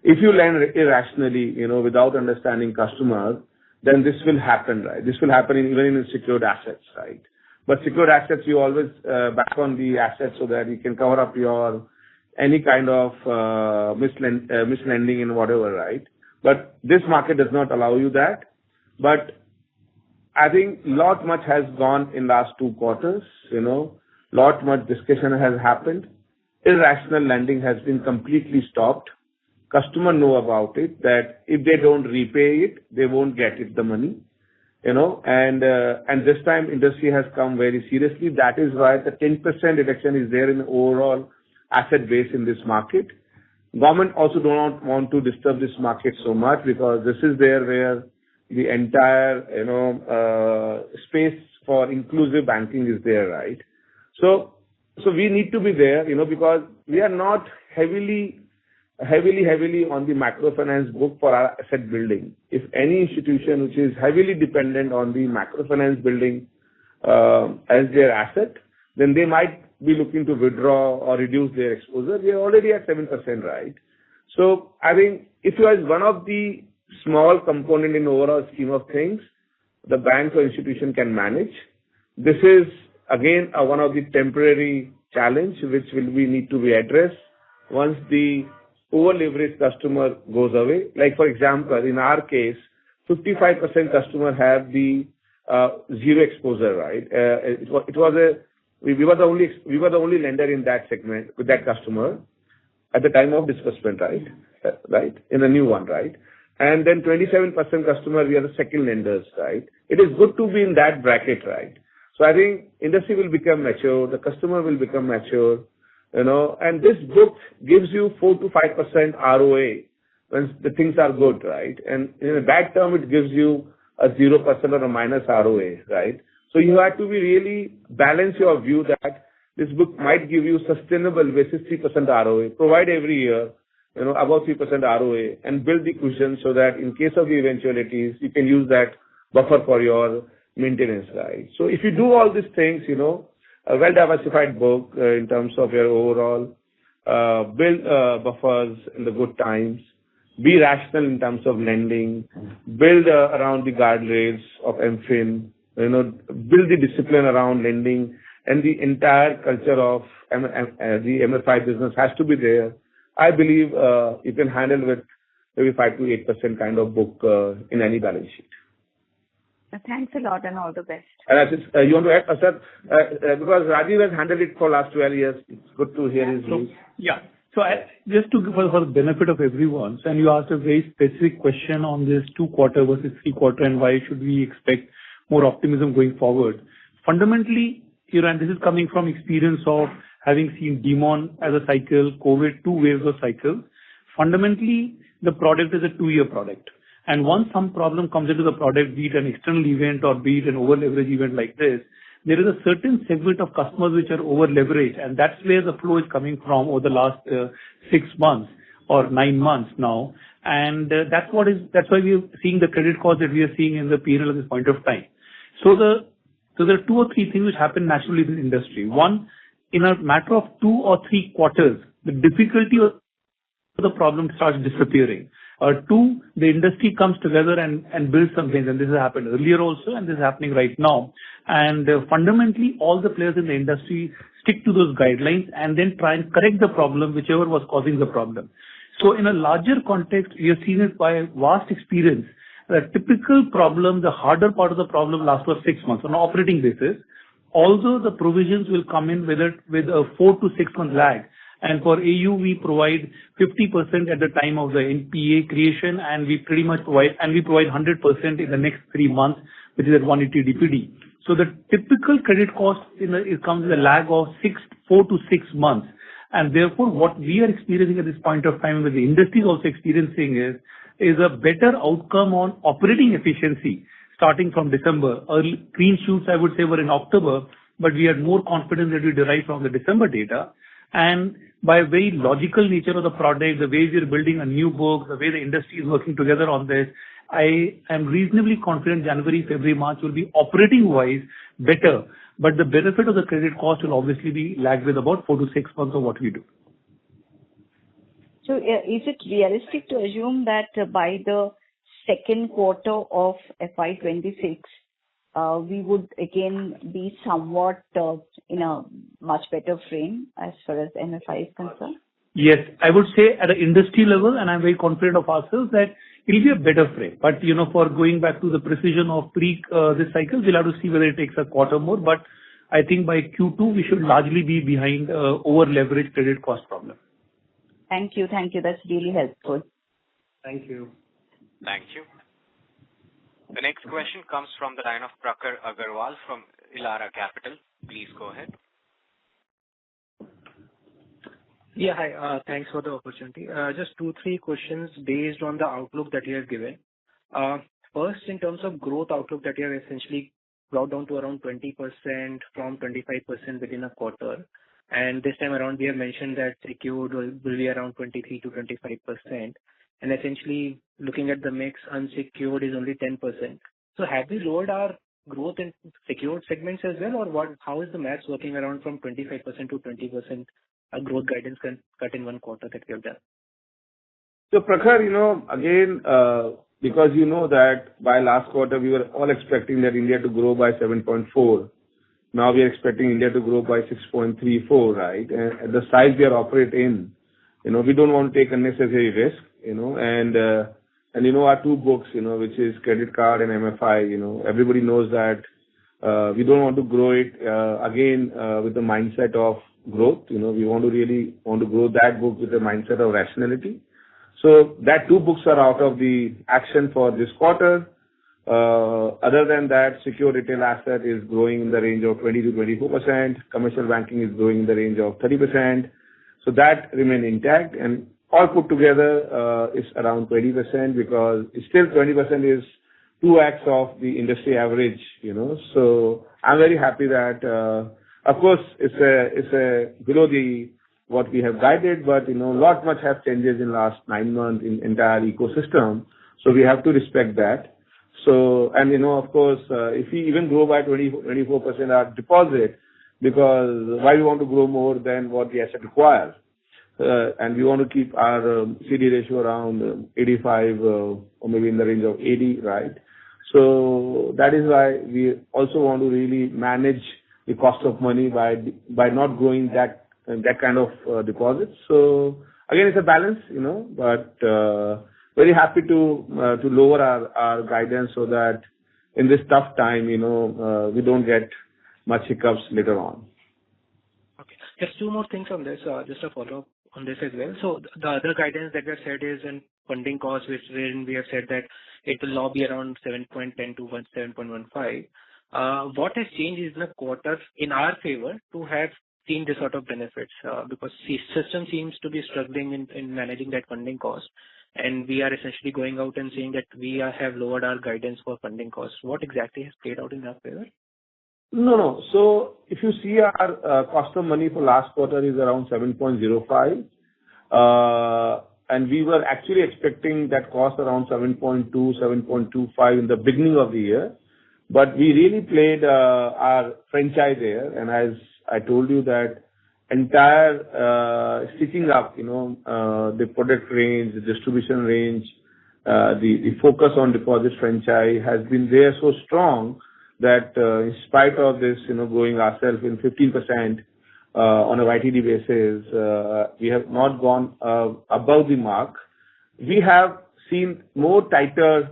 If you lend irrationally, without understanding customers, then this will happen, right? This will happen even in secured assets, right? But secured assets, you always back on the assets so that you can cover up your any kind of mislending and whatever, right? But this market does not allow you that. But I think lot much has gone in last 2 quarters, lot much discussion has happened. Irrational lending has been completely stopped. Customer know about it, that if they don't repay it, they won't get it, the money, and this time industry has come very seriously. That is why the 10% reduction is there in the overall asset base in this market. Government also do not want to disturb this market so much because this is there where the entire, space for inclusive banking is there, right? So we need to be there, because we are not heavily on the microfinance book for our asset building. If any institution which is heavily dependent on the microfinance building as their asset, then they might be looking to withdraw or reduce their exposure. We are already at 7%, right? So I think if you are one of the small component in the overall scheme of things, the bank or institution can manage. This is again one of the temporary challenge which we need to be addressed once the over-leveraged customer goes away. Like for example, in our case, 55% customer have the zero exposure, right? We were the only lender in that segment with that customer at the time of disbursement, right? right? In a new one, right? And then 27% customer, we are the second lenders, right? It is good to be in that bracket, right? So I think industry will become mature, the customer will become mature, and this book gives you 4 to 5% ROA when the things are good, right? And in a bad term, it gives you a 0% or a minus ROA, right? So you have to be really balance your view that this book might give you sustainable basis 3% ROA, provide every year, above 3% ROA, and build the cushion so that in case of the eventualities, you can use that buffer for your maintenance, right? So if you do all these things, a well-diversified book in terms of your overall, build buffers in the good times, be rational in terms of lending, build around the guardrails of MFIN, build the discipline around lending, and the entire culture of the MFI business has to be there. I believe you can handle with maybe 5 to 8% kind of book in any balance sheet. Thanks a lot and all the best. And you want to add, sir, because Rajiv has handled it for last 12 years. It's good to hear his views. So just to for the benefit of everyone, and you asked a very specific question on this 2-quarter versus 3-quarter and why should we expect more optimism going forward. Fundamentally, and this is coming from experience of having seen Demon as a cycle, COVID, 2 waves of cycles. Fundamentally, the product is a 2-year product. And once some problem comes into the product, be it an external event or be it an over-leverage event like this, there is a certain segment of customers which are over-leveraged, and that's where the flow is coming from over the last 6 months or 9 months now. And that's why we are seeing the credit cost that we are seeing in the P&L at this point of time. So there are 2 or 3 things which happen naturally in the industry. One, in a matter of 2 or 3 quarters, the difficulty of the problem starts disappearing. 2, the industry comes together and builds some things, and this has happened earlier also, and this is happening right now. And fundamentally, all the players in the industry stick to those guidelines and then try and correct the problem, whichever was causing the problem. So in a larger context, we have seen it by vast experience. The typical problem, the harder part of the problem lasts for 6 months on an operating basis, although the provisions will come in with a 4 to 6 month lag. And for AU, we provide 50% at the time of the NPA creation, and we provide 100% in the next 3 months, which is at 180 DPD. So the typical credit cost it comes with a lag of 4 to 6 months. And therefore, what we are experiencing at this point of time, and what the industry is also experiencing is a better outcome on operating efficiency starting from December. Early green shoots, I would say, were in October, but we had more confidence that we derived from the December data. And by a very logical nature of the product, the way we are building a new book, the way the industry is working together on this, I am reasonably confident January, February, March will be operating-wise better. But the benefit of the credit cost will obviously be lagged with about 4 to 6 months of what we do. So is it realistic to assume that by the second quarter of FY26, we would again be somewhat in a much better frame as far as MFI is concerned? Yes, I would say at an industry level, and I'm very confident of ourselves that it will be a better frame. But, for going back to the precision of this cycle, we'll have to see whether it takes a quarter more. But I think by Q2, we should largely be behind over-leveraged credit cost problem. Thank you. That's really helpful. Thank you. Thank you. The next question comes from the line of Prakhar Agarwal from Elara Capital. Please go ahead. Yeah, hi. Thanks for the opportunity. Just 2-3 questions based on the outlook that you have given. First, in terms of growth outlook that you have essentially brought down to around 20% from 25% within a quarter. And this time around, we have mentioned that secured will be around 23 to 25%. And essentially, looking at the mix, unsecured is only 10%. So have we lowered our growth in secured segments as well, or how is the maths working around from 25% to 20% growth guidance cut in 1 quarter that we have done? So Prakhar, again, because that by last quarter, we were all expecting that India to grow by 7.4. Now we are expecting India to grow by 6.34, right? And at the size we are operating in, we don't want to take unnecessary risk, and our 2 books, which is credit card and MFI, everybody knows that we don't want to grow it again with the mindset of growth. We want to grow that book with the mindset of rationality. So that two books are out of the action for this quarter. Other than that, secured retail asset is growing in the range of 20 to 24%. Commercial banking is growing in the range of 30%. So that remain intact, and all put together is around 20%, because still 20% is 2x of the industry average, So I'm very happy that, of course, it's a below the what we have guided, but lot much have changes in last 9 months in entire ecosystem. So we have to respect that. So, and of course, if we even grow by 24% our deposit, because why we want to grow more than what the asset requires? And we want to keep our CD ratio around 85 or maybe in the range of 80, right? So that is why we also want to really manage the cost of money by not growing that kind of deposits. So again, it's a balance, but very happy to lower our guidance so that in this tough time, we don't get much hiccups later on. Okay. Just two more things on this, just a follow-up on this as well. So the other guidance that we have said is in funding costs, wherein we have said that it will now be around 7.10 to 7.15. What has changed in the quarter in our favor to have seen this sort of benefits? Because the system seems to be struggling in managing that funding cost, and we are essentially going out and saying that we have lowered our guidance for funding costs. What exactly has played out in our favor? No. So if you see our cost of money for last quarter is around 7.05, and we were actually expecting that cost around 7.2, 7.25 in the beginning of the year. But we really played our franchise there, and as I told you that entire stitching up, the product range, the distribution range, the focus on deposit franchise has been there so strong that in spite of this, growing ourselves in 15% on a YTD basis, we have not gone above the mark. We have seen more tighter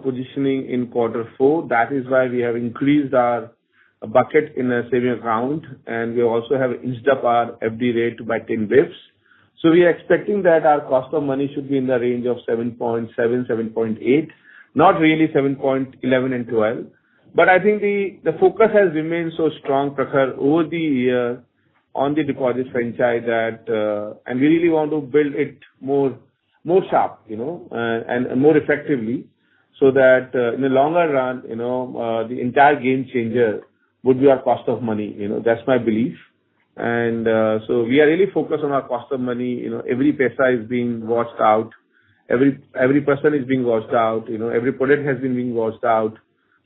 positioning in quarter 4. That is why we have increased our bucket in a saving account, and we also have inched up our FD rate by 10 bips. So we are expecting that our cost of money should be in the range of 7.7, 7.8, not really 7.11 and 12. But I think the focus has remained so strong, Prakhar, over the year on the deposit franchise that, and we really want to build it more sharp, and more effectively, so that in the longer run, the entire game changer would be our cost of money. That's my belief. And so we are really focused on our cost of money. Every paisa is being watched out. Every person is being watched out. Every product has been being watched out,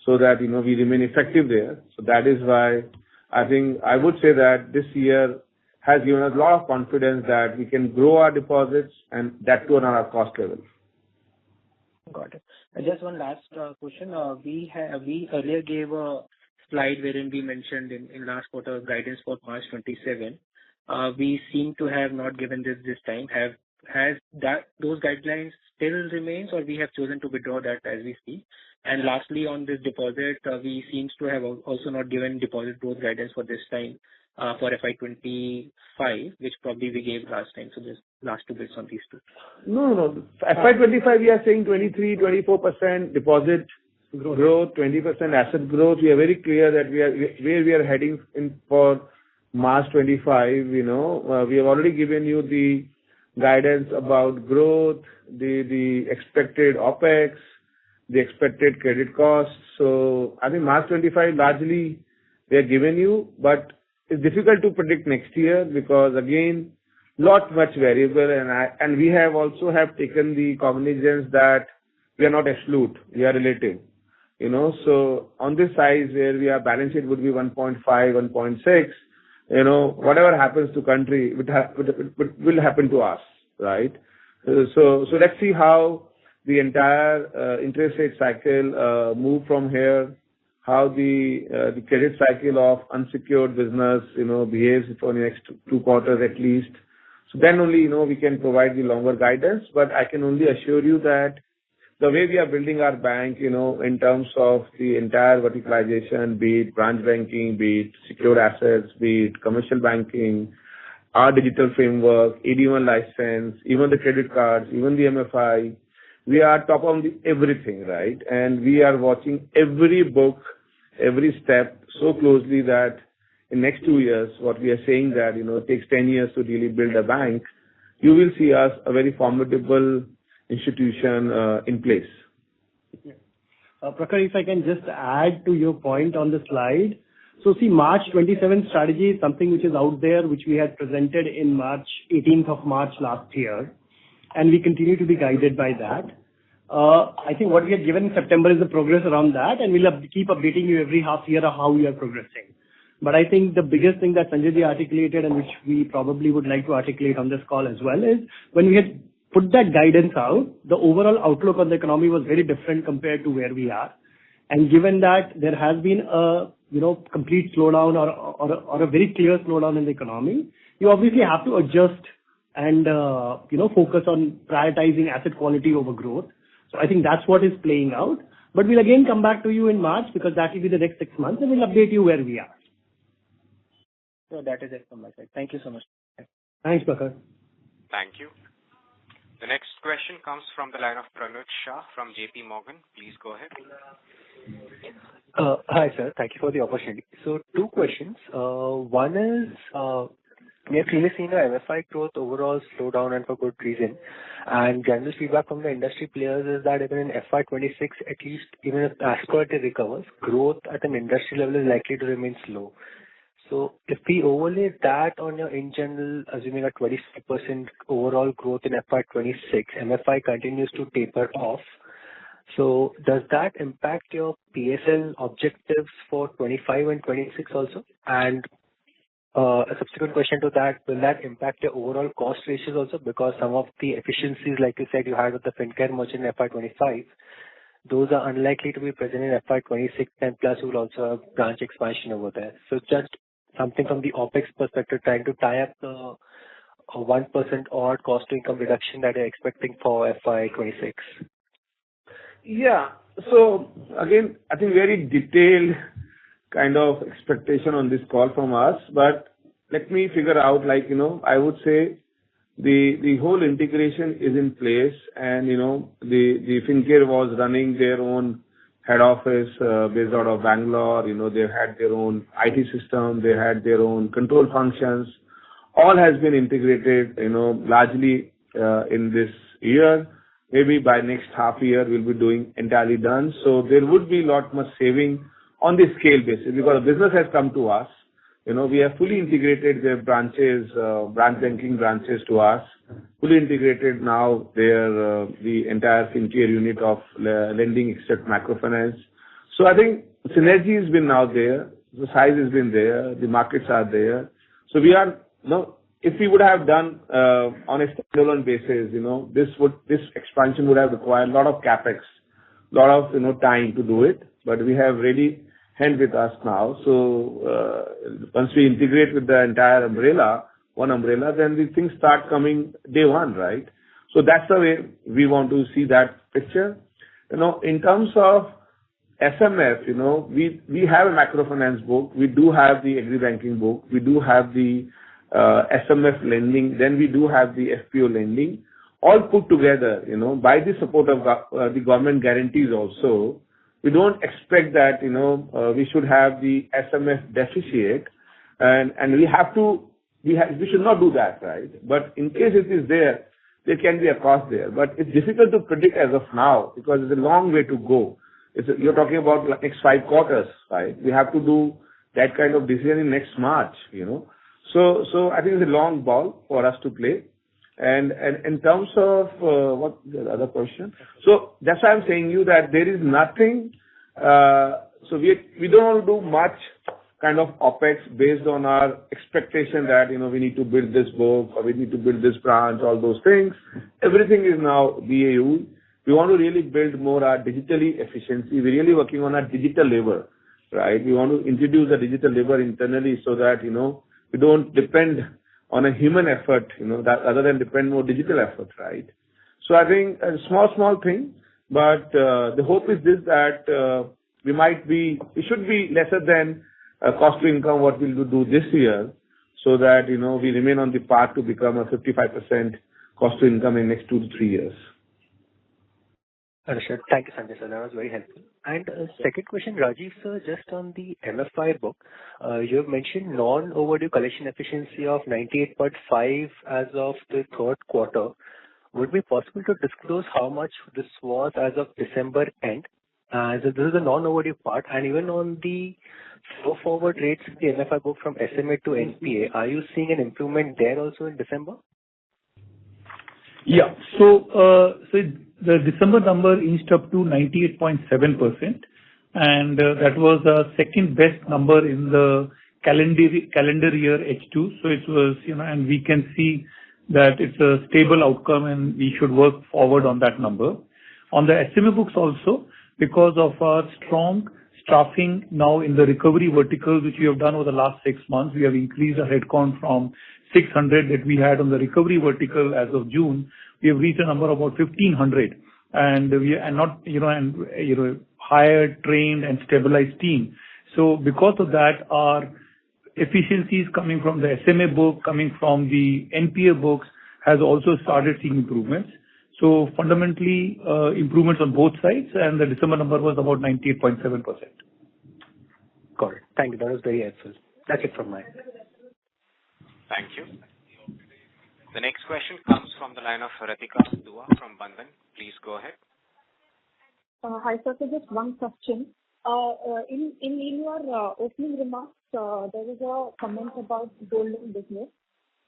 so that, we remain effective there. So that is why I think I would say that this year has given us a lot of confidence that we can grow our deposits, and that too on our cost level. Got it. Just one last question. We earlier gave a slide wherein we mentioned in last quarter guidance for March 27. We seem to have not given this time. Has those guidelines still remains, or we have chosen to withdraw that as we speak? And lastly, on this deposit, we seems to have also not given deposit growth guidance for this time for FY25, which probably we gave last time. So just last 2 bits on these two. No. FY25 we are saying 23-24% deposit growth, 20% asset growth. We are very clear that where we are heading in for March 25. We have already given you the guidance about growth, the expected OPEX, the expected credit costs. So I think March 25 largely we are giving you, but it's difficult to predict next year because again, not much variable, and we have also taken the cognizance that we are not absolute, we are relative. So on this size where we are balance sheet would be 1.5, 1.6, whatever happens to country will happen to us, right? So let's see how the entire interest rate cycle move from here, how the credit cycle of unsecured business, behaves for the next 2 quarters at least. So then only, we can provide the longer guidance. But I can only assure you that the way we are building our bank, in terms of the entire verticalization, be it branch banking, be it secured assets, be it commercial banking, our digital framework, AD1 license, even the credit cards, even the MFI. We are top on everything, right? And we are watching every book, every step so closely that in next 2 years, what we are saying that, it takes 10 years to really build a bank, you will see us a very formidable institution in place. Prakhar, if I can just add to your point on the slide. So see, March 27 strategy is something which is out there, which we had presented in March, 18th of March last year, and we continue to be guided by that. I think what we had given in September is the progress around that, and we'll keep updating you every half year of how we are progressing. But I think the biggest thing that Sanjay ji articulated, and which we probably would like to articulate on this call as well, is when we had put that guidance out, the overall outlook on the economy was very different compared to where we are. And given that there has been a complete slowdown or a very clear slowdown in the economy, you obviously have to adjust and focus on prioritizing asset quality over growth. So I think that's what is playing out. But we'll again come back to you in March, because that will be the next 6 months, and we'll update you where we are. So that is it from my side. Thank you so much. Thanks, Prakhar. Thank you. The next question comes from the line of Pranuj Shah from JP Morgan. Please go ahead. Hi, sir. Thank you for the opportunity. So 2 questions. One is, we have clearly seen the MFI growth overall slow down, and for good reason. And general feedback from the industry players is that even in FY26, at least even if asset quality recovers, growth at an industry level is likely to remain slow. So if we overlay that on your in general, assuming a 25% overall growth in FY26, MFI continues to taper off. So does that impact your PSL objectives for 25 and 26 also? And a subsequent question to that, will that impact your overall cost ratios also? Because some of the efficiencies, like you said, you had with the FinCare merchant in FY25, those are unlikely to be present in FY26, and plus you will also have branch expansion over there. So just something from the OPEX perspective, trying to tie up the 1% odd cost to income reduction that you're expecting for FY26. Yeah. So again, I think very detailed kind of expectation on this call from us, but let me figure out, I would say the whole integration is in place, and, the FinCare was running their own head office based out of Bangalore. They had their own IT system, they had their own control functions. All has been integrated, largely in this year. Maybe by next half year, we'll be doing entirely done. So there would be a lot more saving on the scale basis, because the business has come to us. We have fully integrated their branches, branch banking branches to us, fully integrated now the entire FinCare unit of lending except microfinance. So I think synergy has been now there, the size has been there, the markets are there. So we are, if we would have done on a standalone basis, this expansion would have required a lot of capex, a lot of time to do it. But we have ready hand with us now. So once we integrate with the entire one umbrella, then the things start coming day one, right? So that's the way we want to see that picture. In terms of SMF, we have a microfinance book, we do have the agri-banking book, we do have the SMF lending, then we do have the FPO lending, all put together, by the support of the government guarantees also. We don't expect that, we should have the SMF deficit, and we should not do that, right? But in case it is there can be a cost there. But it's difficult to predict as of now, because it's a long way to go. You're talking about like next 5 quarters, right? We have to do that kind of decision in next March, So I think it's a long ball for us to play. And in terms of what the other question? So that's why I'm saying you that there is nothing. So we don't want to do much kind of OPEX based on our expectation that we need to build this book or we need to build this branch, all those things. Everything is now BAU. We want to really build more our digitally efficiency. We're really working on our digital labor, right? We want to introduce a digital labor internally so that we don't depend on a human effort, that other than depend more digital effort, right? So I think a small thing, but the hope is this, that we should be lesser than cost to income what we'll do this year. so that, we remain on the path to become a 55% cost to income in next 2 to 3 years. Understood. Thank you, Sanjay sir. That was very helpful. And second question, Rajiv sir, just on the MFI book, you have mentioned non-overdue collection efficiency of 98.5 as of the third quarter. Would it be possible to disclose how much this was as of December end? So this is the non-overdue part. And even on the flow forward rates, the MFI book from SMA to NPA, are you seeing an improvement there also in December? Yeah. So the December number inched up to 98.7%, and that was the second best number in the calendar year H2. So it was, and we can see that it's a stable outcome, and we should work forward on that number. On the SMA books also, because of our strong staffing now in the recovery verticals, which we have done over the last 6 months, we have increased our headcount from 600 that we had on the recovery vertical as of June. We have reached a number of about 1,500, and we are not, hired, trained, and stabilized team. So because of that, our efficiencies coming from the SMA book, coming from the NPA books, has also started seeing improvements. So fundamentally, improvements on both sides, and the December number was about 98.7%. Got it. Thank you. That was very helpful. That's it from my end. Thank you. The next question comes from the line of Ritika Dua from Bandhan. Please go ahead. Hi, sir. So just one question. In your opening remarks, there was a comment about gold loan business,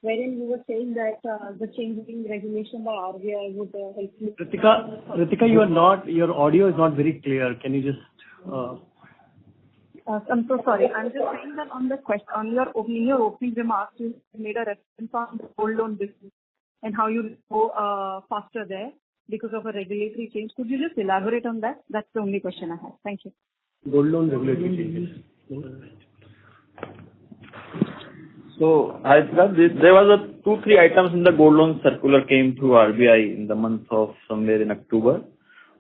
wherein you were saying that the changing regulation by RBI would help you. Ritika, your audio is not very clear. Can you just? I'm so sorry. I'm just saying that in your opening remarks, you made a reference on the gold loan business and how you go faster there because of a regulatory change. Could you just elaborate on that? That's the only question I have. Thank you. Gold loan regulatory changes. So, there was 2-3 items in the gold loan circular came through RBI in the month of somewhere in October.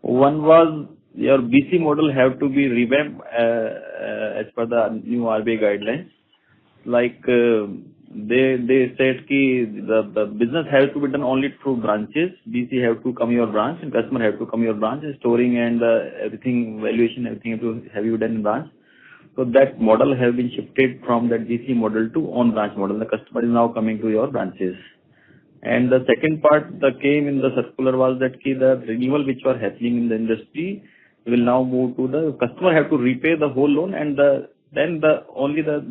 One was your BC model have to be revamped as per the new RBI guidelines. Like they said the business has to be done only through branches. BC have to come your branch and customer have to come your branch. Storing and everything, valuation, everything have you done in branch. So that model have been shifted from that GC model to on-branch model. The customer is now coming to your branches. And the second part that came in the circular was that the renewal which were happening in the industry will now move to the customer have to repay the whole loan, and then only the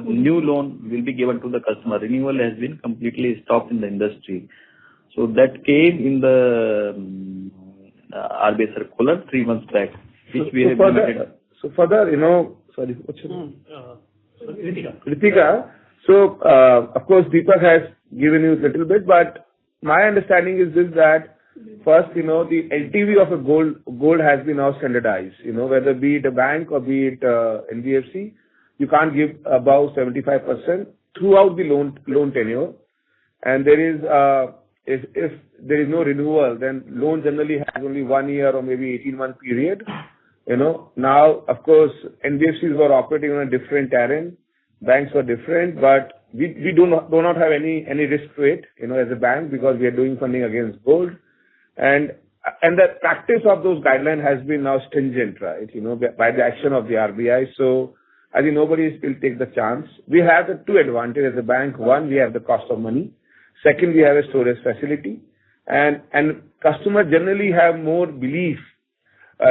new loan will be given to the customer. Renewal has been completely stopped in the industry. So that came in the RBI circular 3 months back, which we have implemented. So further, sorry, what's your name? Ritika. So, of course, Deepak has given you a little bit, but my understanding is this, that first, the LTV of a gold has been now standardized, whether be it a bank or be it NBFC, you can't give above 75% throughout the loan tenure. And there is, if there is no renewal, then loan generally has only 1 year or maybe 18-month period. Now, of course, NBFCs were operating on a different terrain. Banks were different, but we do not have any risk to it, as a bank, because we are doing funding against gold. And the practice of those guidelines has been now stringent, right? By the action of the RBI. So I think nobody will take the chance. We have the 2 advantages as a bank. One, we have the cost of money. Second, we have a storage facility. And customers generally have more belief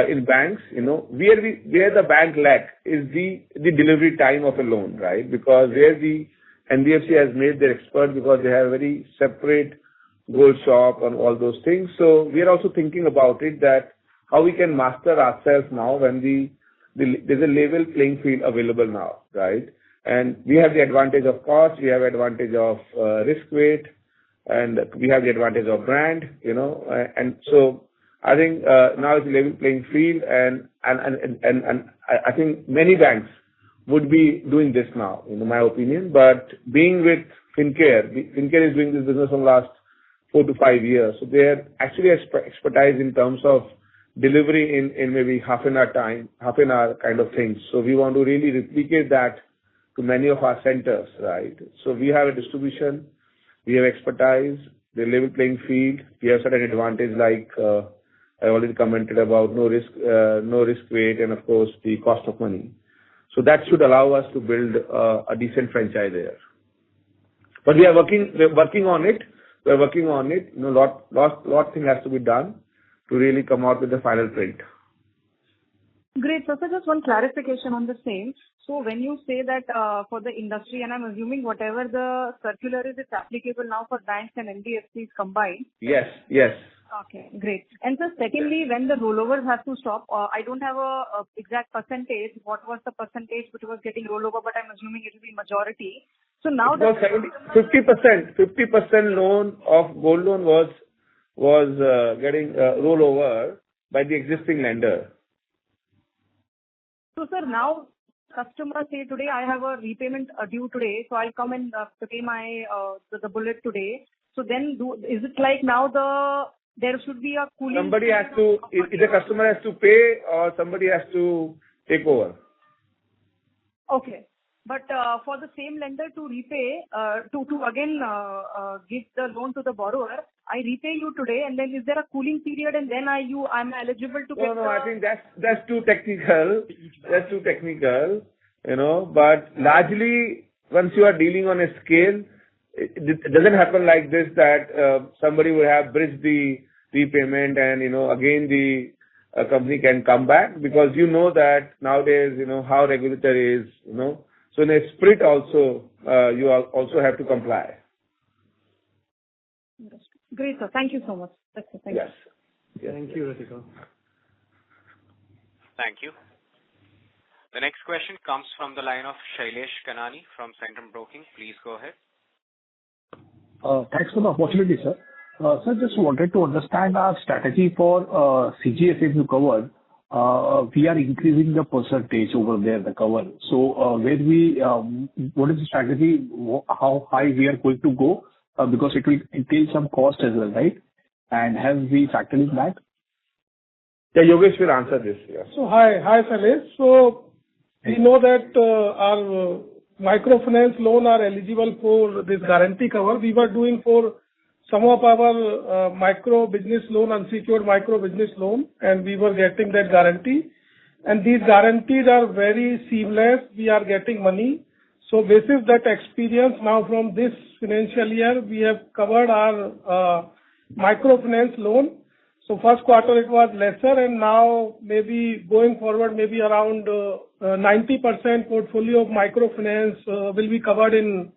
in banks, where the bank lack is the delivery time of a loan, right? Because where the NBFC has made their expert because they have a very separate gold shop and all those things. So we are also thinking about it, that how we can master ourselves now when there's a level playing field available now, right? And we have the advantage of cost, we have advantage of risk weight, and we have the advantage of brand, and so I think now it's a level playing field, and I think many banks would be doing this now, in my opinion. But being with Fincare is doing this business for the last 4 to 5 years, so they are actually expertise in terms of delivery in maybe half an hour kind of things. So we want to really replicate that to many of our centers, right? So we have a distribution, we have expertise, the level playing field, we have certain advantage like I already commented about no risk weight, and of course the cost of money. So that should allow us to build a decent franchise there. But we're working on it. We're working on it. Lot thing has to be done to really come out with the final print. Great. So just one clarification on the same. So when you say that for the industry, and I'm assuming whatever the circular is, it's applicable now for banks and NBFCs combined. Yes. Okay, great. And so secondly, when the rollovers have to stop, I don't have a exact percentage. What was the percentage which was getting rollover? But I'm assuming it will be majority. So now it was 50% loan of gold loan was getting rollover by the existing lender. So sir, now customers say today I have a repayment due today, so I'll come and pay my the bullet today. So then is it like now there should be a cooling? Somebody has to, either customer has to pay or somebody has to take over. Okay. But for the same lender to repay, to again give the loan to the borrower, I repay you today, and then is there a cooling period, and then I'm eligible to get? No, I think that's too technical. That's too technical, But largely, once you are dealing on a scale, it doesn't happen like this that somebody will have bridged the repayment and again the company can come back, because that nowadays how regulator is, So in a spirit also, you also have to comply. Great, sir. Thank you so much. That's it. Thank you. Thank you, Ratika. Thank you. The next question comes from the line of Shailesh Kanani from Centrum Broking. Please go ahead. Thanks for the opportunity, sir. Sir, just wanted to understand our strategy for CGFMU cover. We are increasing the percentage over there, the cover. So, what is the strategy? How high we are going to go? Because it will entail some cost as well, right? And have we factored in that? Yeah, Yogesh will answer this. Yeah. So, hi, Shailesh. So, we know that our microfinance loan are eligible for this guarantee cover. We were doing for some of our micro business loan, unsecured micro business loan, and we were getting that guarantee. And these guarantees are very seamless. We are getting money. So basis that experience now from this financial year, we have covered our microfinance loan. So first quarter it was lesser, and now maybe going forward, maybe around 90% portfolio of microfinance will be covered in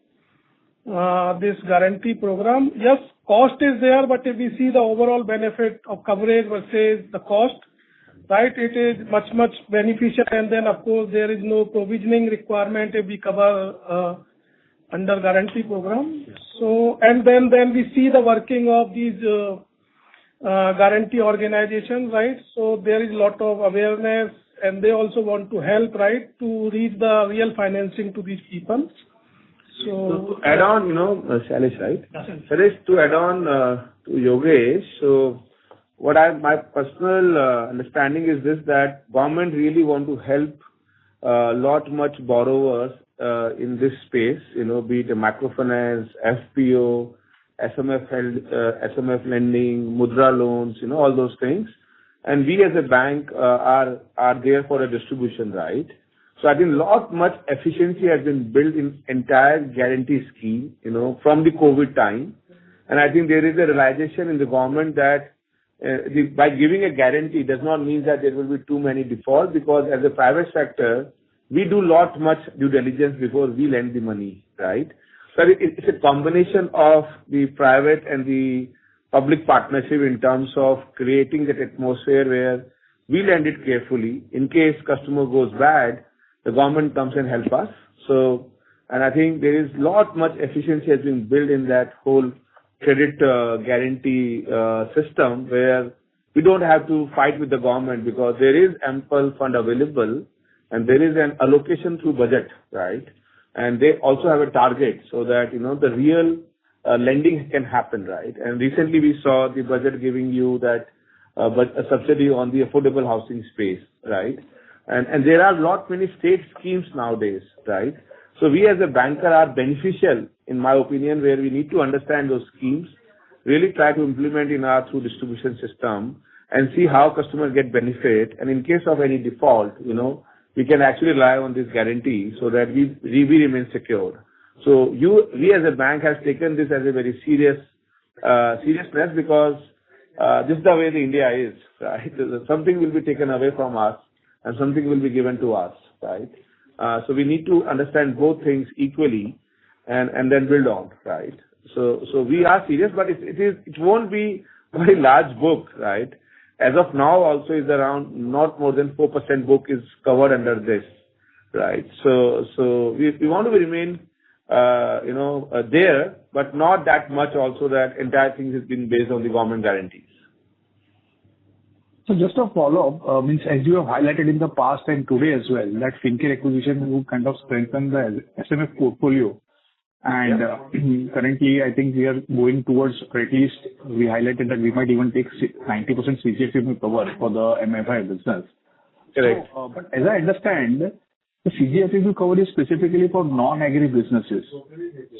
this guarantee program. Yes, cost is there, but if we see the overall benefit of coverage versus the cost, right, it is much beneficial. And then of course there is no provisioning requirement if we cover under guarantee program. So, and then we see the working of these guarantee organizations, right? So there is a lot of awareness, and they also want to help, right, to reach the real financing to these people. So to add on, Shailesh, right? Shailesh, to add on to Yogesh, so my personal understanding is this, that government really want to help much borrowers in this space, be it a microfinance, FPO, SMF lending, Mudra loans, all those things. And we as a bank are there for a distribution, right? So I think much efficiency has been built in entire guarantee scheme, from the COVID time. And I think there is a realization in the government that by giving a guarantee does not mean that there will be too many defaults, because as a private sector, we do much due diligence before we lend the money, right? So it's a combination of the private and the public partnership in terms of creating that atmosphere where we lend it carefully. In case customer goes bad, the government comes and help us. So, and I think there is much efficiency has been built in that whole credit guarantee system, where we don't have to fight with the government, because there is ample fund available and there is an allocation through budget, right? And they also have a target so that, the real lending can happen, right? And recently we saw the budget giving you that a subsidy on the affordable housing space, right? And there are many state schemes nowadays, right? So we as a banker are beneficial, in my opinion, where we need to understand those schemes, really try to implement in our through distribution system and see how customers get benefit. And in case of any default, we can actually rely on this guarantee so that we remain secure. So we as a bank has taken this as a very seriousness because this is the way the India is, right? Something will be taken away from us and something will be given to us, right? So we need to understand both things equally and then build on, right? So we are serious, but it won't be a very large book, right? As of now, also is around not more than 4% book is covered under this, right? So we want to remain, there, but not that much also that entire thing has been based on the government guarantees. So just a follow-up, means as you have highlighted in the past and today as well, that Fincare acquisition will kind of strengthen the SMF portfolio. And currently, I think we are going towards, or at least we highlighted that we might even take 90% CGFMU cover for the MFI business. Correct. So, but as I understand, the CGFMU cover is specifically for non-agri businesses.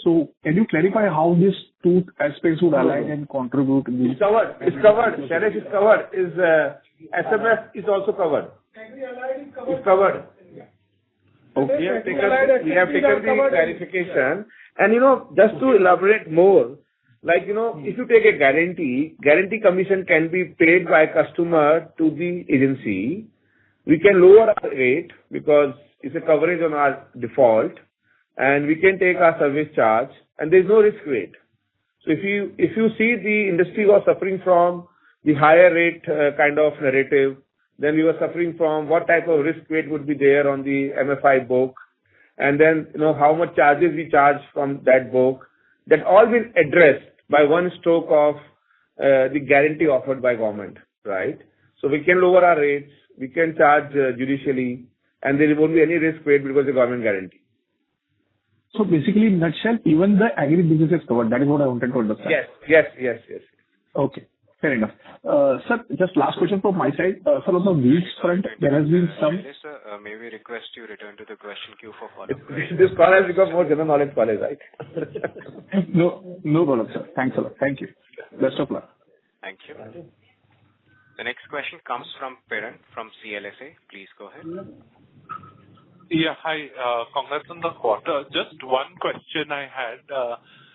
So can you clarify how these two aspects would align and contribute? It's covered. Shailesh is covered. SMF is also covered. It's covered. Okay. We have taken the clarification. And, just to elaborate more, like, if you take a guarantee commission can be paid by customer to the agency. We can lower our rate because it's a coverage on our default, and we can take our service charge, and there's no risk rate. So if you see the industry was suffering from the higher rate kind of narrative, then we were suffering from what type of risk rate would be there on the MFI book, and then how much charges we charge from that book. That all been addressed by one stroke of the guarantee offered by government, right? So we can lower our rates, we can charge judicially, and there won't be any risk paid because of the government guarantee. So basically, in a nutshell, even the agri business is covered. That is what I wanted to understand. Yes. Okay, fair enough. Sir, just last question from my side. Sir, on the wheat front, there has been some... Sir, may we request you return to the question queue for follow-up? This call has become more general knowledge call, right? No problem, sir. Thanks a lot. Thank you. Best of luck. Thank you. The next question comes from Piran from CLSA. Please go ahead. Yeah, hi. Congrats on the quarter. Just one question I had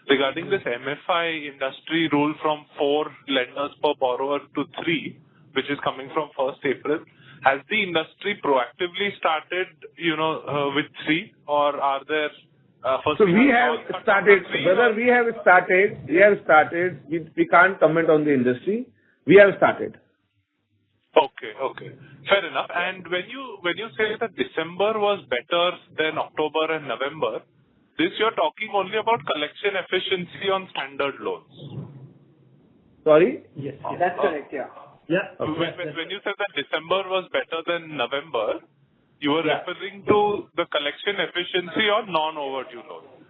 regarding this MFI industry rule from 4 lenders per borrower to 3, which is coming from 1st April. Has the industry proactively started, with 3, or are there... So we have started, whether we have started, we can't comment on the industry. We have started. Okay. Fair enough. And when you say that December was better than October and November, this you're talking only about collection efficiency on standard loans. Sorry? Yes, that's correct, yeah. When you said that December was better than November, you were referring to the collection efficiency on non-overdue loans.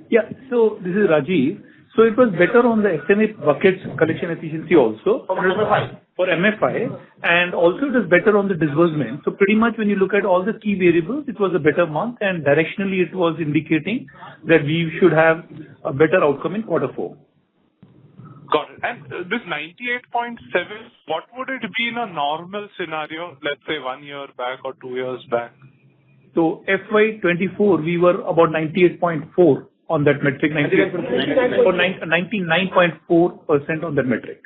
Yeah. So this is Rajiv. So it was better on the SMA buckets collection efficiency also. For MFI. And also it was better on the disbursement. So pretty much when you look at all the key variables, it was a better month, and directionally it was indicating that we should have a better outcome in quarter 4. Got it. And this 98.7, what would it be in a normal scenario, let's say 1 year back or 2 years back? So FY24, we were about 98.4 on that metric, 99.4% on that metric.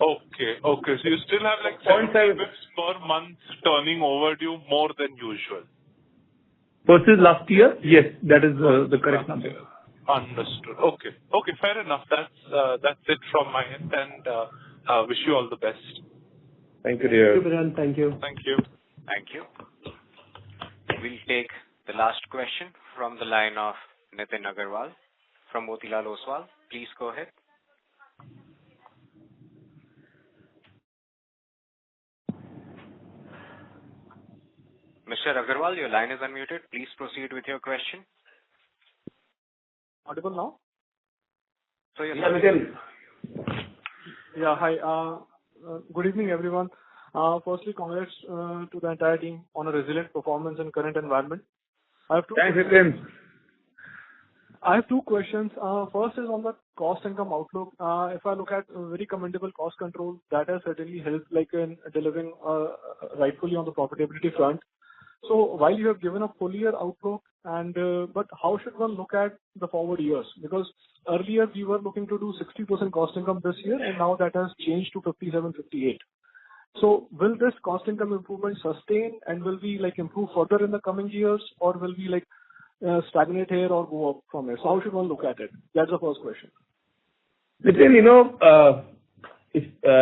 Okay. So you still have like 70 bits per month turning overdue more than usual. Versus last year, yes, that is the correct number. Understood. Okay, fair enough. That's it from my end, and wish you all the best. Thank you, dear. Thank you. Thank you. Thank you. We'll take the last question from the line of Nitin Agarwal from Motilal Oswal. Please go ahead. Mr. Agarwal, your line is unmuted. Please proceed with your question. Audible now? So yes, Yeah, hi. Good evening, everyone. Firstly, congrats to the entire team on a resilient performance in current environment. I have two Thanks, questions. Nitin. I have two questions. First is on the cost income outlook. If I look at very commendable cost control, that has certainly helped like in delivering rightfully on the profitability front. So while you have given a full year outlook, and but how should one look at the forward years? Because earlier we were looking to do 60% cost income this year, and now that has changed to 57, 58. So will this cost income improvement sustain, and will we like improve further in the coming years, or will we like stagnate here or go up from here? So how should one look at it? That's the first question. Nitin,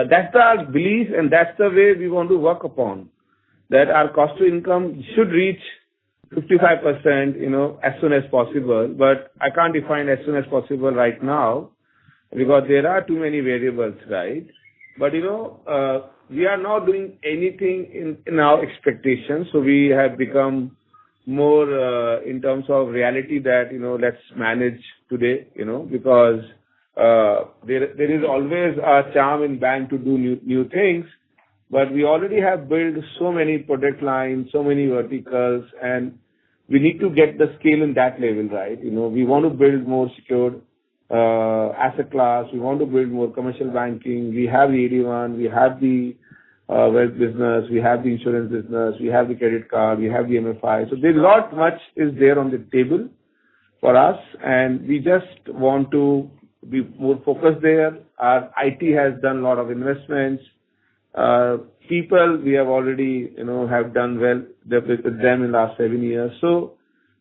that's our belief and that's the way we want to work upon. That our cost to income should reach 55%, as soon as possible. But I can't define as soon as possible right now because there are too many variables, right? But, we are not doing anything in our expectations. So we have become more in terms of reality that, let's manage today, because there is always a charm in bank to do new things. But we already have built so many product lines, so many verticals, and we need to get the scale in that level, right? We want to build more secured asset class. We want to build more commercial banking. We have the 81, we have the wealth business, we have the insurance business, we have the credit card, we have the MFI. So there's lot much is there on the table for us, and we just want to be more focused there. Our IT has done a lot of investments. People we have already, have done well with them in the last 7 years. So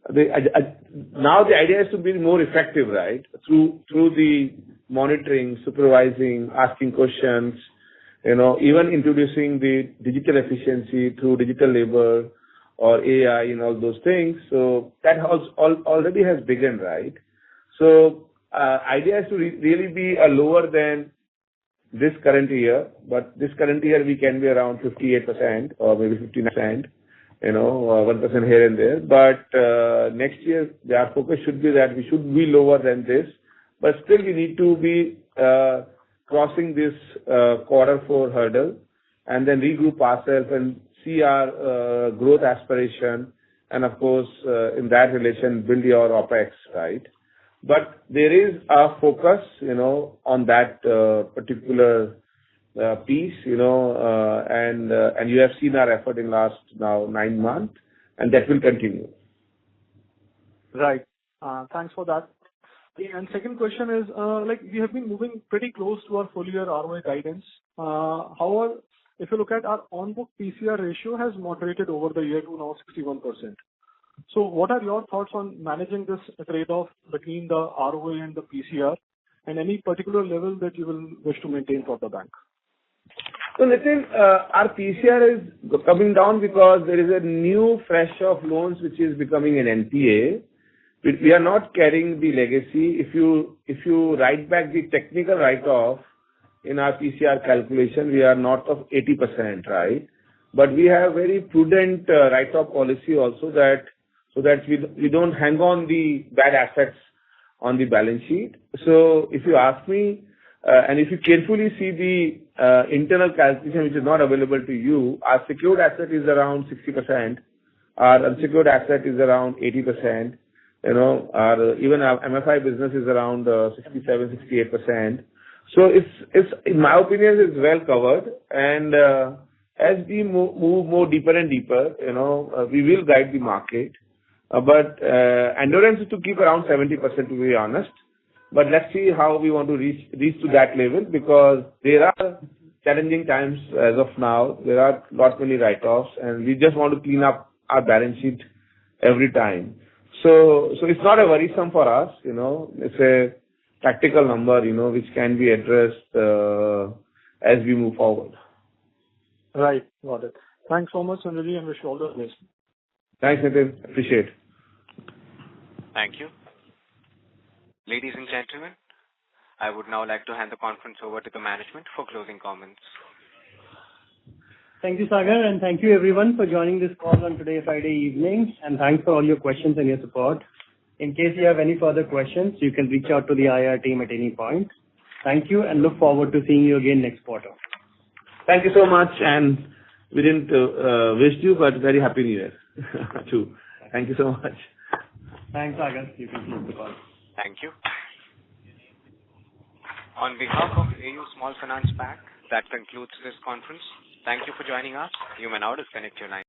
now the idea is to be more effective, right? Through the monitoring, supervising, asking questions, even introducing the digital efficiency through digital labor or AI and all those things. So that already has begun, right? So idea is to really be lower than this current year, but this current year we can be around 58% or maybe 59%, 1% here and there. But next year, our focus should be that we should be lower than this, but still we need to be crossing this Q4 hurdle and then regroup ourselves and see our growth aspiration, and of course, in that relation, build your OPEX, right? But there is a focus, on that particular piece, and you have seen our effort in last now 9 months, and that will continue. Right. Thanks for that. And second question is, we have been moving pretty close to our full year ROA guidance. However, if you look at our on-book PCR ratio has moderated over the year to now 61%. So what are your thoughts on managing this trade-off between the ROA and the PCR, and any particular level that you will wish to maintain for the bank? So Nitin, our PCR is coming down because there is a new fresh of loans which is becoming an NPA. We are not carrying the legacy. If you write back the technical write-off in our PCR calculation, we are north of 80%, right? But we have very prudent write-off policy also so that we don't hang on the bad assets on the balance sheet. So if you ask me, and if you carefully see the internal calculation which is not available to you, our secured asset is around 60%, our unsecured asset is around 80%, even our MFI business is around 67, 68%. So it's in my opinion, it's well covered, and as we move more deeper and deeper, we will guide the market. But endurance is to keep around 70%, to be honest. But let's see how we want to reach to that level, because there are challenging times as of now. There are many write-offs, and we just want to clean up our balance sheet every time. So it's not a worrisome for us, It's a tactical number, which can be addressed as we move forward. Right. Got it. Thanks so much, Sanjay, and wish you all the best. Thanks, Nitin. Appreciate it. Thank you. Ladies and gentlemen, I would now like to hand the conference over to the management for closing comments. Thank you, Sagar, and thank you everyone for joining this call on today, Friday evening, and thanks for all your questions and your support. In case you have any further questions, you can reach out to the IR team at any point. Thank you, and look forward to seeing you again next quarter. Thank you so much, and we didn't wish you, but very happy New Year too. Thank you so much. Thanks, Sagar. You can close the call. Thank you. On behalf of AU Small Finance Bank, that concludes this conference. Thank you for joining us. You may now disconnect your line.